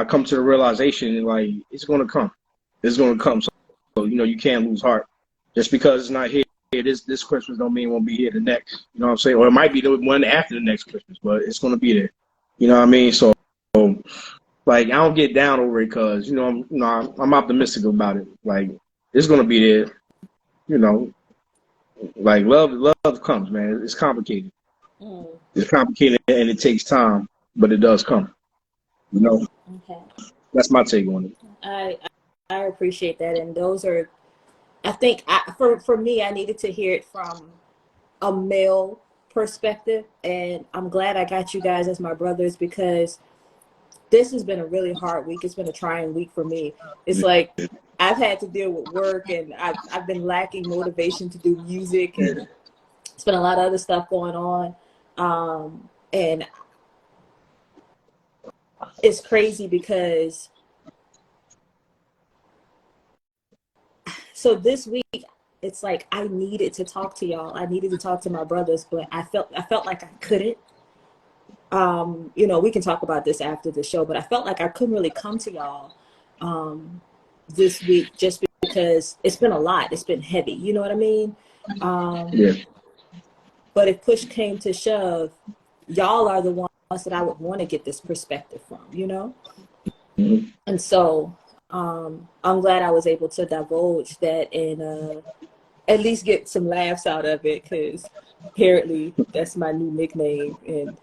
come to the realization, like, it's going to come. It's going to come. So, you can't lose heart. Just because it's not here this Christmas don't mean it won't be here the next. You know what I'm saying? Or it might be the one after the next Christmas, but it's going to be there. You know what I mean? So, like, I don't get down over it because, I'm optimistic about it. Like, it's going to be there. Like, love comes, man. It's complicated. It's complicated and it takes time, but it does come. Okay. That's my take on it. I appreciate that, and those are, I think, for me, I needed to hear it from a male perspective, and I'm glad I got you guys as my brothers because this has been a really hard week. It's been a trying week for me. It's like I've had to deal with work, and I've been lacking motivation to do music, and it's been a lot of other stuff going on, and it's crazy because so this week it's like I needed to talk to y'all. I needed to talk to my brothers, but I felt like I couldn't. We can talk about this after the show, but I felt like I couldn't really come to y'all this week just because it's been a lot. It's been heavy. You know what I mean? Yeah. But if push came to shove, y'all are the ones that I would want to get this perspective from, Mm-hmm. And so I'm glad I was able to divulge that and at least get some laughs out of it because apparently that's my new nickname and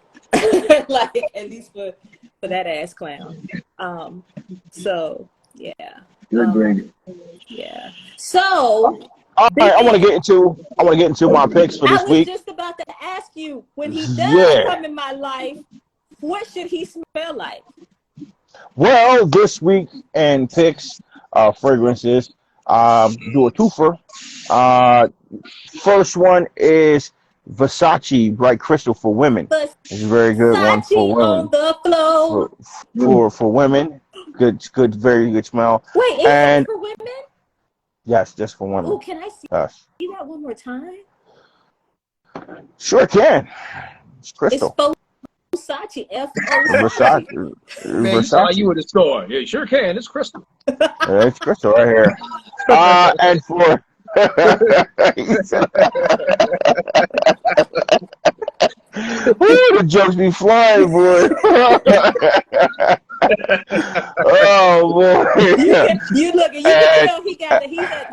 like at least for that ass clown. So yeah. You're great. Yeah. So All right, I want to get into my picks for this I was week. just about to ask you, when he does Yeah. come in my life, what should he smell like? Well, this week and picks fragrances. Do a twofer. First one is Versace Bright Crystal for women. It's a very good one for Versace on women. the floor. For women, good, very good smell. Wait, is And that for women? yes, just for women. Oh, can I see Yes, that one more time? sure can. It's It's crystal. Versace, F-O-Sachi. Man, you sound like you Versace. in the store. Yeah, sure can. It's crystal. Yeah, it's crystal right here. And for Woo, the jokes be flying, boy. Oh boy. You look, and you can tell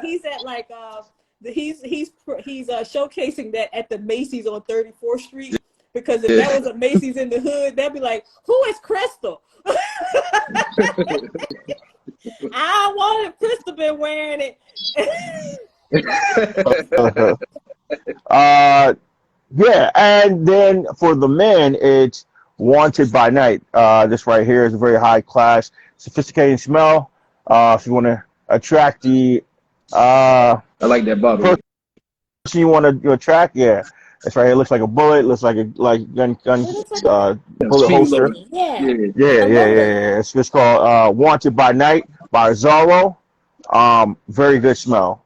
he's at like he's showcasing that at the Macy's on 34th Street because if that was a Macy's in the hood, they'd be like, who is Crystal? I wanted Crystal been wearing it. Yeah, and then for the men, it's Wanted by Night. This right here is a very high class, sophisticated smell. If you want to attract the I like that bottle. person you want to attract, yeah, this right here looks like a bullet, looks like a gun bullet holster. Yeah. Yeah. It's called Wanted by Night by Zorro. Very good smell.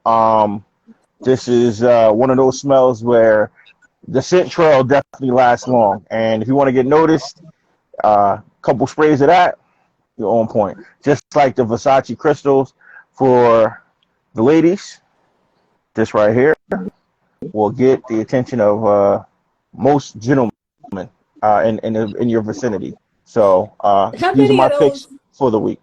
This is one of those smells where the scent trail definitely lasts long. And if you want to get noticed, couple sprays of that, you're on point. Just like the Versace crystals for the ladies, this right here will get the attention of most gentlemen in your vicinity. So these are my picks for the week.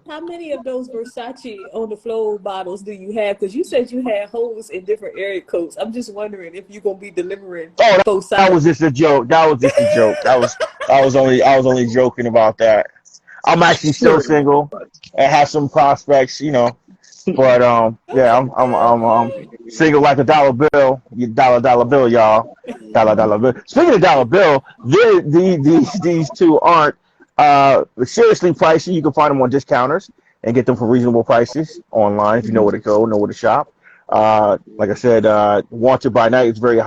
How many of those Versace on the floor bottles do you have? Because you said you had holes in different area codes. I'm just wondering if you're gonna be delivering. Oh, that was just a joke. That was I was only joking about that. I'm actually still single and have some prospects, But yeah, I'm single like a dollar bill. You dollar bill, y'all. Dollar bill. Speaking of dollar bill, these two aren't seriously pricey. You can find them on discounters and get them for reasonable prices online if you know where to go, know where to shop. Like I said, Wanted by Night is very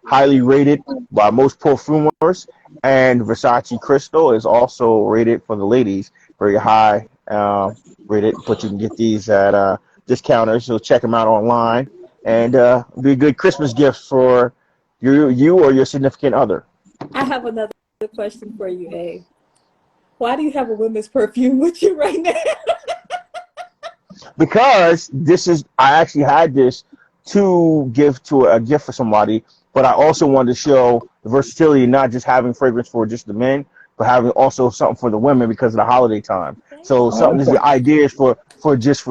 highly rated by most perfumers, and Versace Crystal is also rated for the ladies very high Rate it, but you can get these at discounters. So check them out online, and be a good Christmas gift for you or your significant other. I have another question for you, A. Why do you have a women's perfume with you right now? Because I actually had this to give to a gift for somebody, but I also wanted to show the versatility, not just having fragrance for just the men, but having also something for the women because of the holiday time. So Oh, something is the ideas for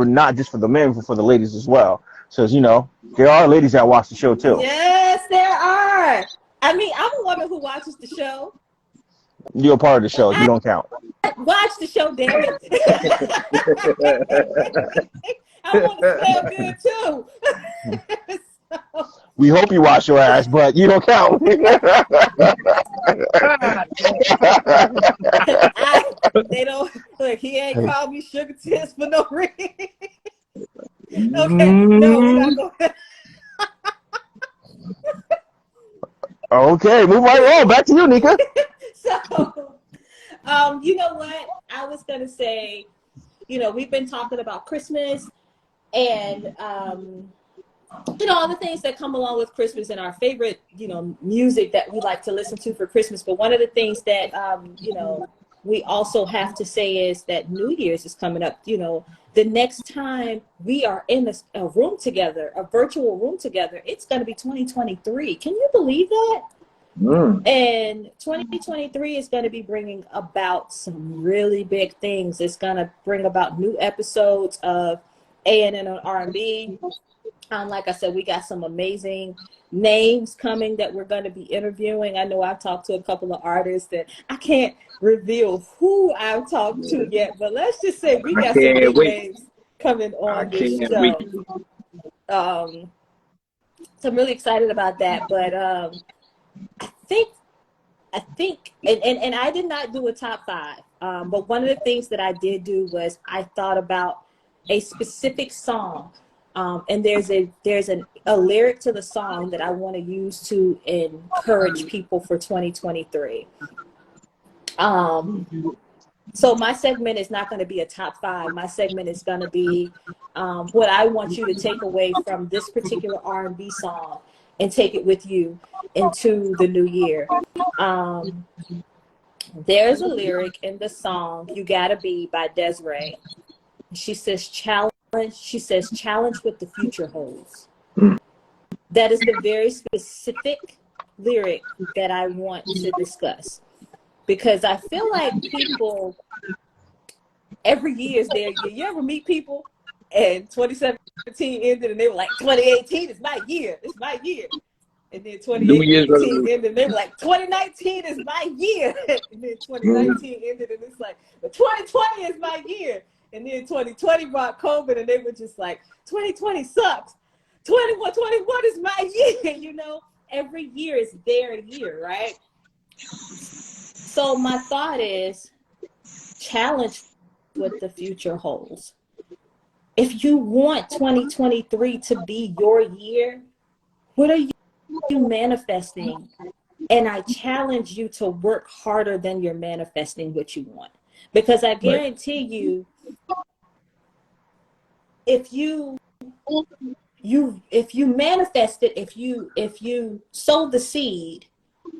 not just for the men, but for the ladies as well. So there are ladies that watch the show too. Yes, there are. I mean, I'm a woman who watches the show. You're a part of the show. You I don't count. watch the show, damn it. I want to smell good too. So, We hope you wash your ass, but you don't count. they don't look. He ain't called me sugar tits for no reason. Okay, no, we're mm, not going. Okay, move right on. Back to you, Nika. So, you know what? I was gonna say, we've been talking about Christmas and all the things that come along with Christmas and our favorite, music that we like to listen to for Christmas. But one of the things that we also have to say is that New Year's is coming up. The next time we are in a room together, a virtual room together, it's going to be 2023. Can you believe that? And 2023 is going to be bringing about some really big things. It's going to bring about new episodes of A&N on R&B. Like I said, we got some amazing names coming that we're going to be interviewing. I know I've talked to a couple of artists that I can't reveal who I've talked to yet, but let's just say we I got some can't big wait. names coming I on this can't wait. show. So I'm really excited about that. But I think, and I did not do a top five. But one of the things that I did do was I thought about a specific song. And there's a lyric to the song that I want to use to encourage people for 2023. So my segment is not going to be a top five. My segment is going to be what I want you to take away from this particular R&B song and take it with you into the new year. There's a lyric in the song "You Gotta Be" by Desiree. She says challenge what the future holds. That is the very specific lyric that I want to discuss, because I feel like people every year is their year. You ever meet people and 2017 ended and they were like, 2018 is my year. It's my year. And then New Year's 2018 resolution. ended and they were like, 2019 is my year. And then 2019 ended and it's like, but 2020 is my year. And then 2020 brought COVID and they were just like, 2020 sucks. 21 is my year, Every year is their year, right? So my thought is challenge what the future holds. If you want 2023 to be your year, what are you manifesting? And I challenge you to work harder than you're manifesting what you want. Because I guarantee you, if you manifest it, if you sow the seed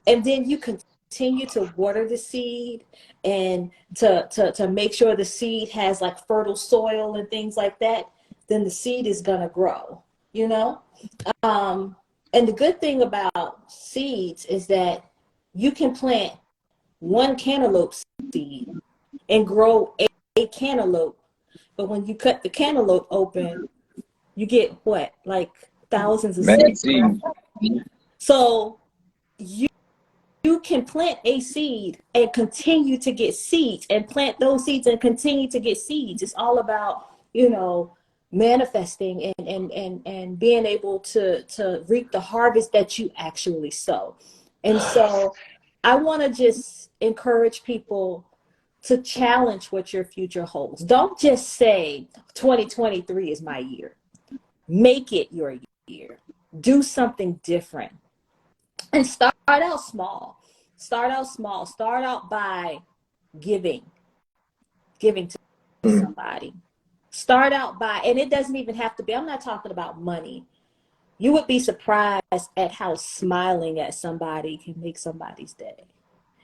and then you continue to water the seed and to make sure the seed has like fertile soil and things like that, then the seed is gonna grow, and the good thing about seeds is that you can plant one cantaloupe seed and grow a cantaloupe. But when you cut the cantaloupe open, you get what? Like thousands of seeds. So you can plant a seed and continue to get seeds and plant those seeds and continue to get seeds. It's all about, manifesting and being able to reap the harvest that you actually sow. And so I want to just encourage people to challenge what your future holds. Don't just say 2023 is my year. Make it your year. Do something different. And start out small. Start out by giving to somebody. Start out by, and it doesn't even have to be, I'm not talking about money. You would be surprised at how smiling at somebody can make somebody's day.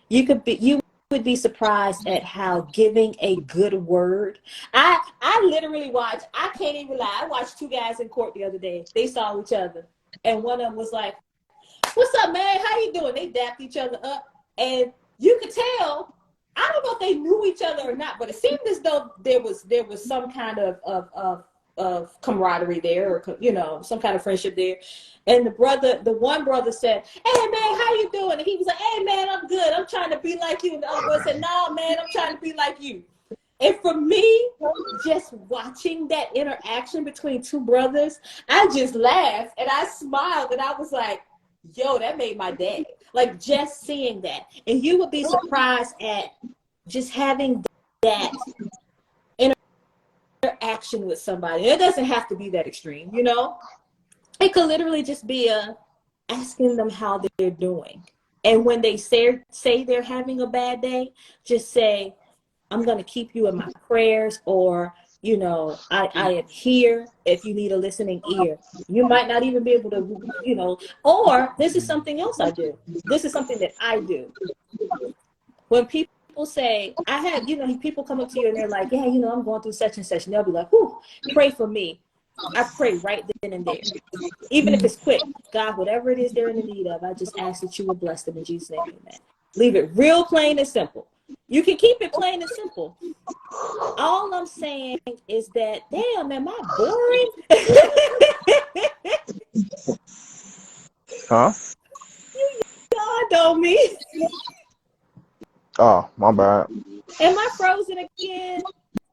You would be surprised at how giving a good word. I literally watched, I can't even lie, I watched two guys in court the other day. They saw each other. And one of them was like, "What's up, man? How you doing?" They dapped each other up. And you could tell, I don't know if they knew each other or not, but it seemed as though there was some kind of camaraderie there, or, you know, some kind of friendship there. And the one brother said, "Hey man, how you doing?" And he was like, "Hey man, I'm good. I'm trying to be like you." And the other brother said, "No man, I'm trying to be like you." And for me, just watching that interaction between two brothers, I just laughed and I smiled and I was like, yo, that made my day. Like, just seeing that. And you would be surprised at just having that interaction with somebody. It doesn't have to be that extreme, you know? It could literally just be asking them how they're doing. And when they say they're having a bad day, just say, "I'm going to keep you in my prayers," or, you know, I am here if you need a listening ear. You might not even be able to, you know, or this is something else I do. This is something that I do. When people say, I have, you know, people come up to you and they're like, "Yeah, you know, I'm going through such and such." And they'll be like, "Whew, pray for me." I pray right then and there. Even if it's quick, God, whatever it is they're in the need of, I just ask that you will bless them in Jesus' name, amen. Leave it real plain and simple. You can keep it plain and simple. All I'm saying is that, damn, am I boring? Huh? God on me. Oh, my bad. Am I frozen again?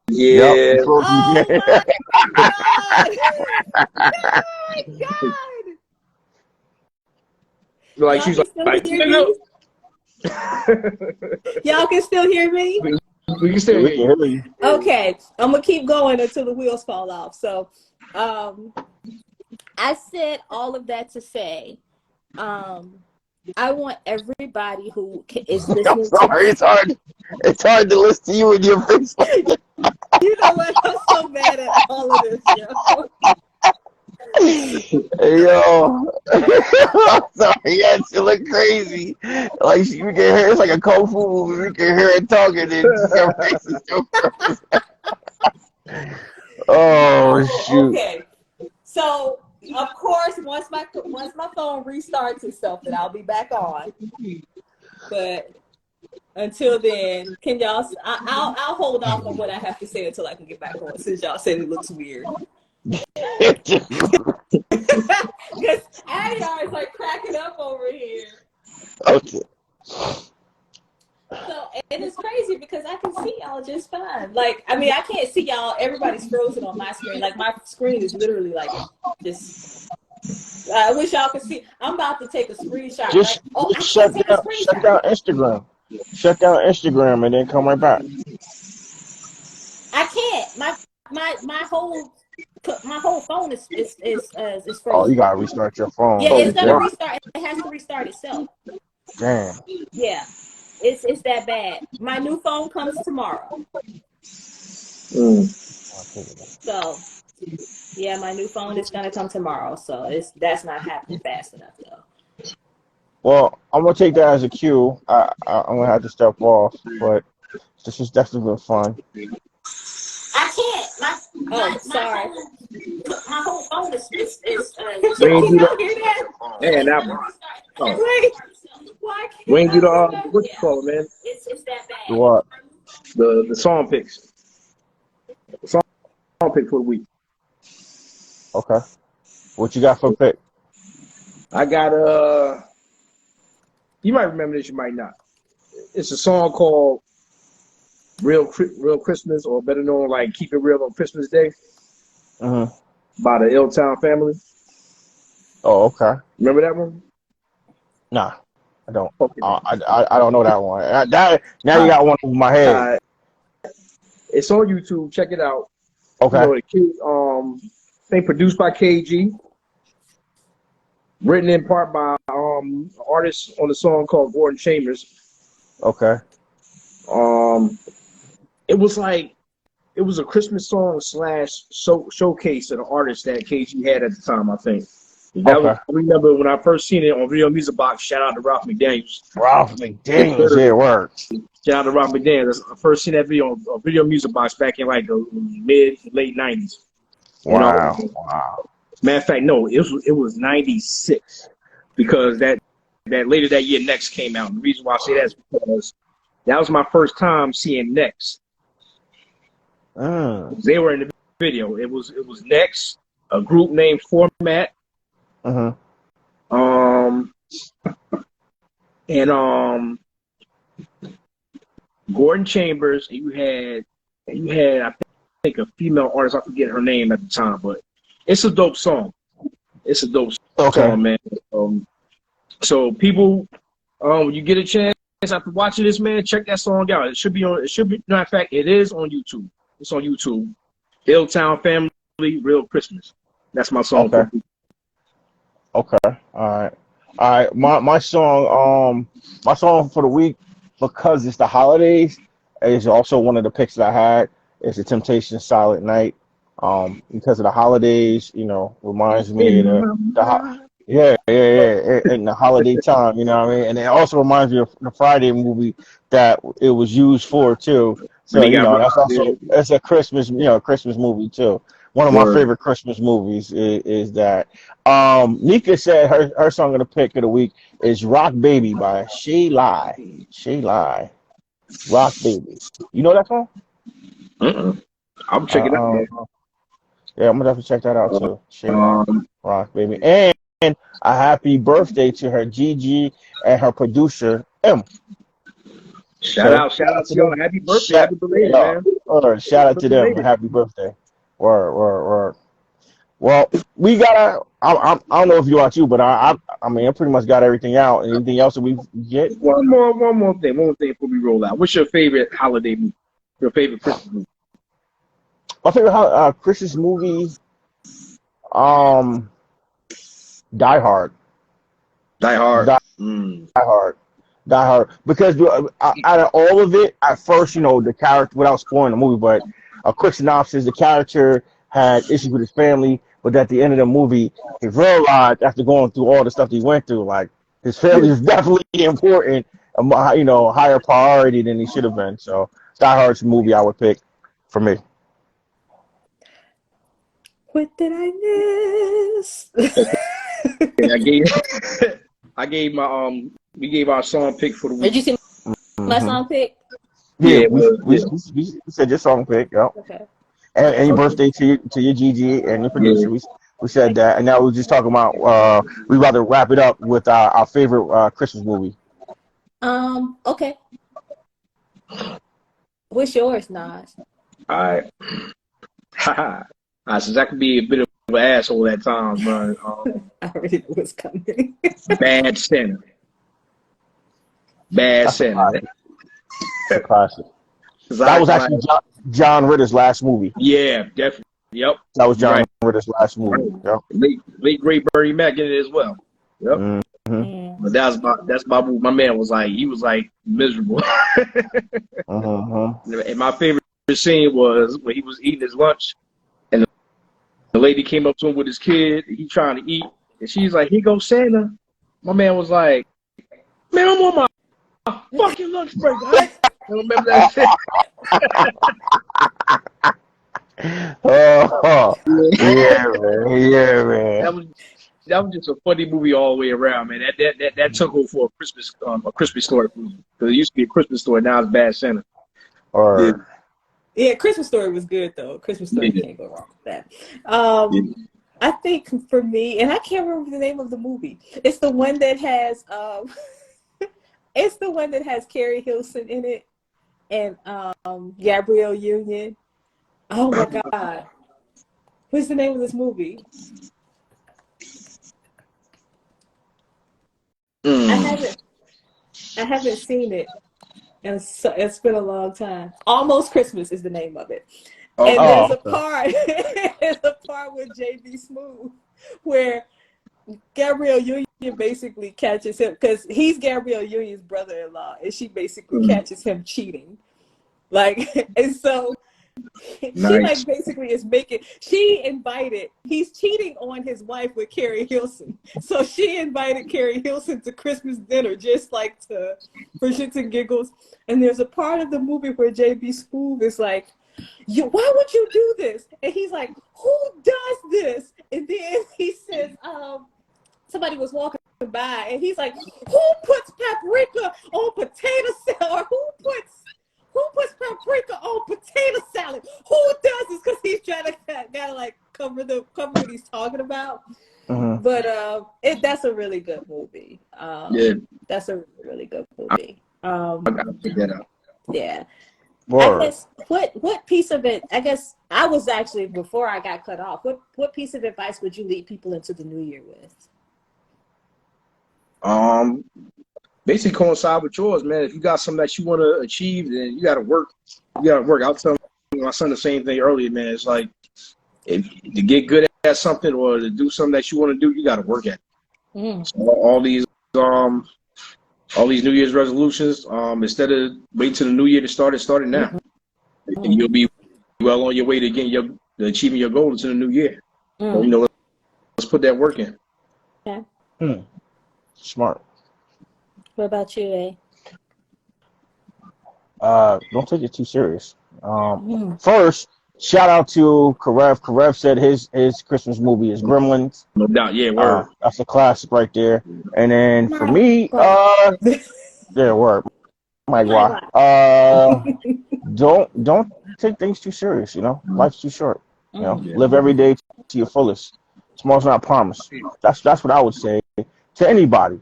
Yep. Yeah. Oh my God. Oh my God. Like Y'all she's can still like, hear me? Y'all can still hear me? we can still We hear can you. hear you. Okay, I'm gonna keep going until the wheels fall off. So, I said all of that to say, I want everybody who is I'm listening to sorry. this. It's hard to listen to you in your face. You know what? I'm so mad at all of this, yo. Hey, yo. I'm sorry. Yes, you look crazy. Like, you can hear, it's like a kung fu movie. We can hear it talking and your face is still frozen. Oh, Oh, shoot. okay. So, of course, once my phone restarts itself, then I'll be back on. But until then, can y'all? I'll hold off on what I have to say until I can get back on, since y'all said it looks weird. Because Adiyar is like cracking up over here. Okay. So, and it's crazy because I can see y'all just fine. Like, I mean, I can't see y'all. Everybody's frozen on my screen. Like, my screen is literally like just. I wish y'all could see. I'm about to take a screenshot, right? Oh, I Just can't take a shut screenshot. down Instagram. Shut down Instagram and then come right back. I can't. My whole phone is Oh, you frozen. gotta restart your phone. Yeah, it's gonna Damn. restart. It has to restart itself. Damn. Yeah, it's that bad. My new phone comes tomorrow. So yeah, my new phone is gonna come tomorrow. So that's not happening fast enough though. Well, I'm gonna take that as a cue. I'm gonna have to step off, but this has definitely been fun. I can't. Sorry. My whole phone is We ain't Can do y'all the hear that? man that oh, Wait, why we can't ain't do I the do that? what you call it, man? It's that Do bad. what? The song picks. Song pick for the week. Okay. What you got for pick? I got you might remember this, you might not. It's a song called Real Christmas, or better known like Keep It Real on Christmas Day Mm-hmm. by the Ill Town Family. Oh, okay. Remember that one? Nah, I don't. Okay. I don't know that one. Now you All got one over my head. right. It's on YouTube. Check it out. You Okay. know, the kid, thing produced by KG, written in part by an artist on the song called Gordon Chambers. Okay. It was like it was a Christmas song slash showcase of the artist that KG had at the time, I think. That was, Okay. I remember when I first seen it on Video Music Box. Shout out to Ralph McDaniels. Ralph McDaniels, yeah, word. Shout out to Ralph McDaniels. I first seen that video on Video Music Box back in like the late '90s. You know, Wow. matter of fact, no, it was '96 because that later that year Next came out. And the reason why I say that is because that was my first time seeing Next. They were in the video. It was Next, a group named Format. And Gordon Chambers. You had I think a female artist. I forget her name at the time, but it's a dope song. It's a dope song, man. So people, when you get a chance after watching this, man, check that song out. It should be on. No, in fact, it is on YouTube. It's on YouTube. Hilltown Family, Real Christmas. That's my song. Okay. All right. My song for the week, because it's the holidays, is also one of the picks that I had. It's The Temptations' Silent Night. Because of the holidays, reminds me of and the holiday time, you know what I mean? And it also reminds me of the Friday movie that it was used for too. So, that's a Christmas, Christmas movie too. One of my favorite Christmas movies is that. Nika said her song of the pick of the week is Rock Baby by Shay Lai. Rock Baby. You know that song? I'm checking it out. Yeah, I'm gonna have to check that out too. Shay Lai, Rock Baby. And a happy birthday to her Gigi and her producer M. Shout out to y'all. Happy birthday. Happy birthday, man. Shout out to them. Happy birthday. Word. Well, we gotta. I don't know if you are too, but I mean, I pretty much got everything out. Anything else that we get? One more thing before we roll out. What's your favorite holiday movie? Your favorite Christmas movie? My favorite Christmas movie, Die Hard. Die Hard. Die Hard. Because out of all of it, at first, the character, without spoiling the movie, but a quick synopsis: the character had issues with his family, but at the end of the movie, he realized after going through all the stuff he went through, like his family is definitely important, higher priority than he should have been. So, Die Hard's a movie I would pick for me. What did I miss? I gave my we gave our song pick for the week. Did you see my song pick? Yeah, we said your song pick. Yeah. Okay. And your birthday to your Gigi and your producer. We said that, and now we're just talking about. We'd rather wrap it up with our favorite Christmas movie. Okay. What's yours, Nas? All right. Since I could be a bit of an asshole at times, but I already knew what's coming. Bad Santa. That's a classic. That was actually John Ritter's last movie. Yeah, definitely. Yep. That was John Ritter's last movie. Yep. Late great Bernie Mac in it as well. Yep. Mm-hmm. But that's my movie. My man was like miserable. And my favorite scene was when he was eating his lunch, and the lady came up to him with his kid. He trying to eat, and she's like, "Here goes Santa." My man was like, "Man, I'm on my fucking lunch break." I remember that shit. Yeah, man. That was just a funny movie all the way around, man. That took over for a Christmas Story movie, because it used to be a Christmas Story, now it's Bad Santa. Yeah, Christmas Story was good though. Christmas Story can't go wrong with that. I think for me, and I can't remember the name of the movie. It's the one that has it's the one that has Carrie Hilson in it and Gabrielle Union. Oh my God. What's the name of this movie? I haven't seen it. And it's been a long time. Almost Christmas is the name of it. And there's a part with JB Smooth where Gabrielle Union basically catches him, because he's Gabrielle Union's brother-in-law, and she basically catches him cheating. And so She Nice. like basically is he's cheating on his wife with Carrie Hilson. So she invited Carrie Hilson to Christmas dinner just like for shits and giggles. And there's a part of the movie where JB Smoove is like, why would you do this? And he's like, who does this? And then he says, somebody was walking by and he's like, who puts paprika on potato salad? Or who puts paprika on potato salad? Who does this? Because he's trying to gotta like cover what he's talking about. Mhm. But that's a really good movie. Yeah, That's a really good movie. I gotta pick that up. Yeah. I Word. guess what piece of it? I guess I was actually before I got cut off. What piece of advice would you lead people into the new year with? Basically coincide with yours, man. If you got something that you want to achieve, then you gotta work. You gotta work. I was telling my son the same thing earlier, man. It's like if to get good at something or to do something that you want to do, you gotta work at it. So all these New Year's resolutions, instead of waiting till the new year to start it now. And you'll be well on your way to achieving your goals in the new year. So, let's put that work in. Okay. Smart. What about you, A? Don't take it too serious. First, shout out to Karev. Karev said his Christmas movie is Gremlins. No doubt, yeah, word. That's a classic right there. And then for me, yeah, word. Mike Wah. Don't take things too serious. Life's too short. Live every day to your fullest. Tomorrow's not promised. That's what I would say to anybody.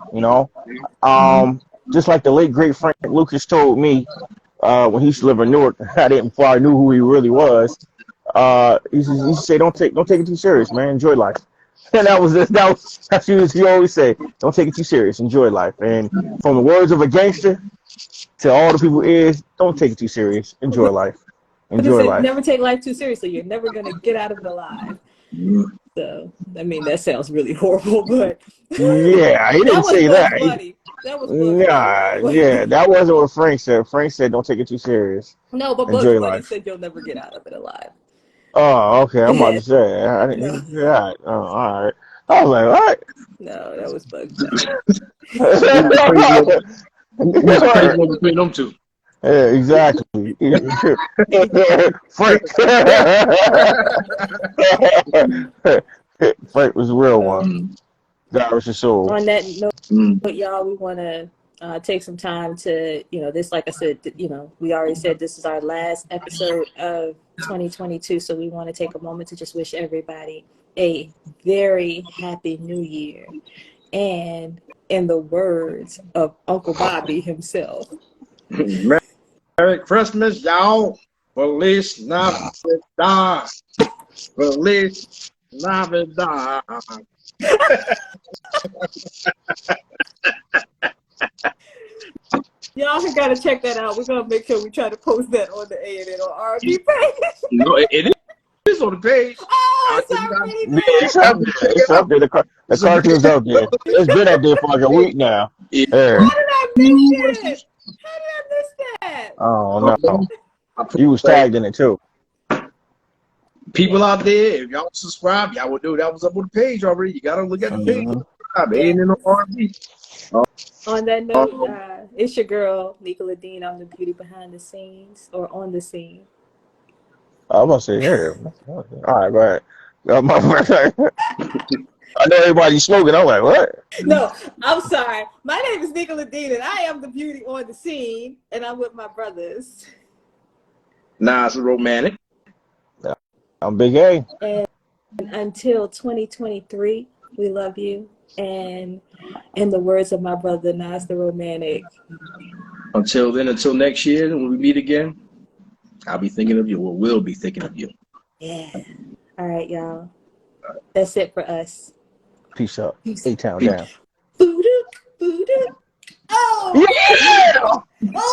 Just like the late great Frank Lucas told me when he used to live in Newark, before I knew who he really was. He used to say, don't take it too serious, man. Enjoy life. And that's what he always say. Don't take it too serious. Enjoy life. And from the words of a gangster to all the people is, don't take it too serious. Enjoy life. Enjoy life. Never take life too seriously. You're never gonna get out of it alive. So I mean that sounds really horrible, but yeah, he didn't say that. Funny. That was yeah, that wasn't what Frank said. Frank said, "Don't take it too serious." No, but Bugs Bunny said you'll never get out of it alive. Oh, okay. I'm about to say. I didn't. Yeah. Oh, all right. I was like, what? No, that was Bugs Bunny. Between them two. Yeah, exactly. Frank. Frank was a real one. God was his soul. On that note, y'all, we want to take some time to, this, like I said, we already said this is our last episode of 2022. So we want to take a moment to just wish everybody a very happy new year. And in the words of Uncle Bobby himself, Merry Christmas, y'all. Feliz Navidad. Feliz Navidad. Y'all got to check that out. We're going to make sure we try to post that on the A&N or R&B page. No, it is on the page. Oh, it's already there. It's up there. It's up there. The cartoon's up there. It's been out there for like a week now. How did I miss it? How did I miss that? Oh, no. You was tagged in it, too. People out there, if y'all subscribe, y'all will do that. Was up on the page already. You got to look at the page. A&N or R&B. On that note, it's your girl, Nicola Dean. I'm the beauty behind the scenes or on the scene. I was about to say, here. All right, go ahead. I know everybody's smoking. I'm like, what? No, I'm sorry. My name is Nicola Dean, and I am the beauty on the scene, and I'm with my brothers. Nas Romantic. I'm Big A. And until 2023, we love you. And in the words of my brother, Nas the Romantic. Until then, until next year, when we meet again, I'll be thinking of you, or will be thinking of you. Yeah. All right, y'all. That's it for us. Peace out. A-Town down. Boo-doo, boo-doo. Oh! Yeah!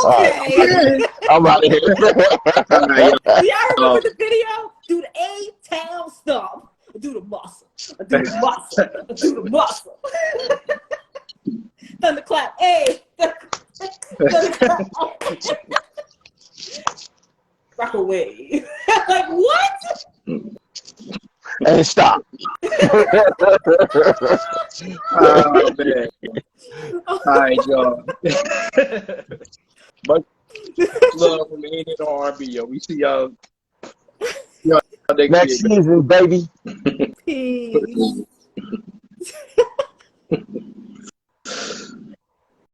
Okay. I'm out of here. Y'all remember the video? Do the A-Town stomp. Do the muscle. Do the muscle. Do the muscle. Thunderclap. Hey. Thunderclap. Rockaway. Like what? And stop. Oh man. All right, y'all. Much love from A and R&B, yo. We see y'all next Next year. season, baby. Peace.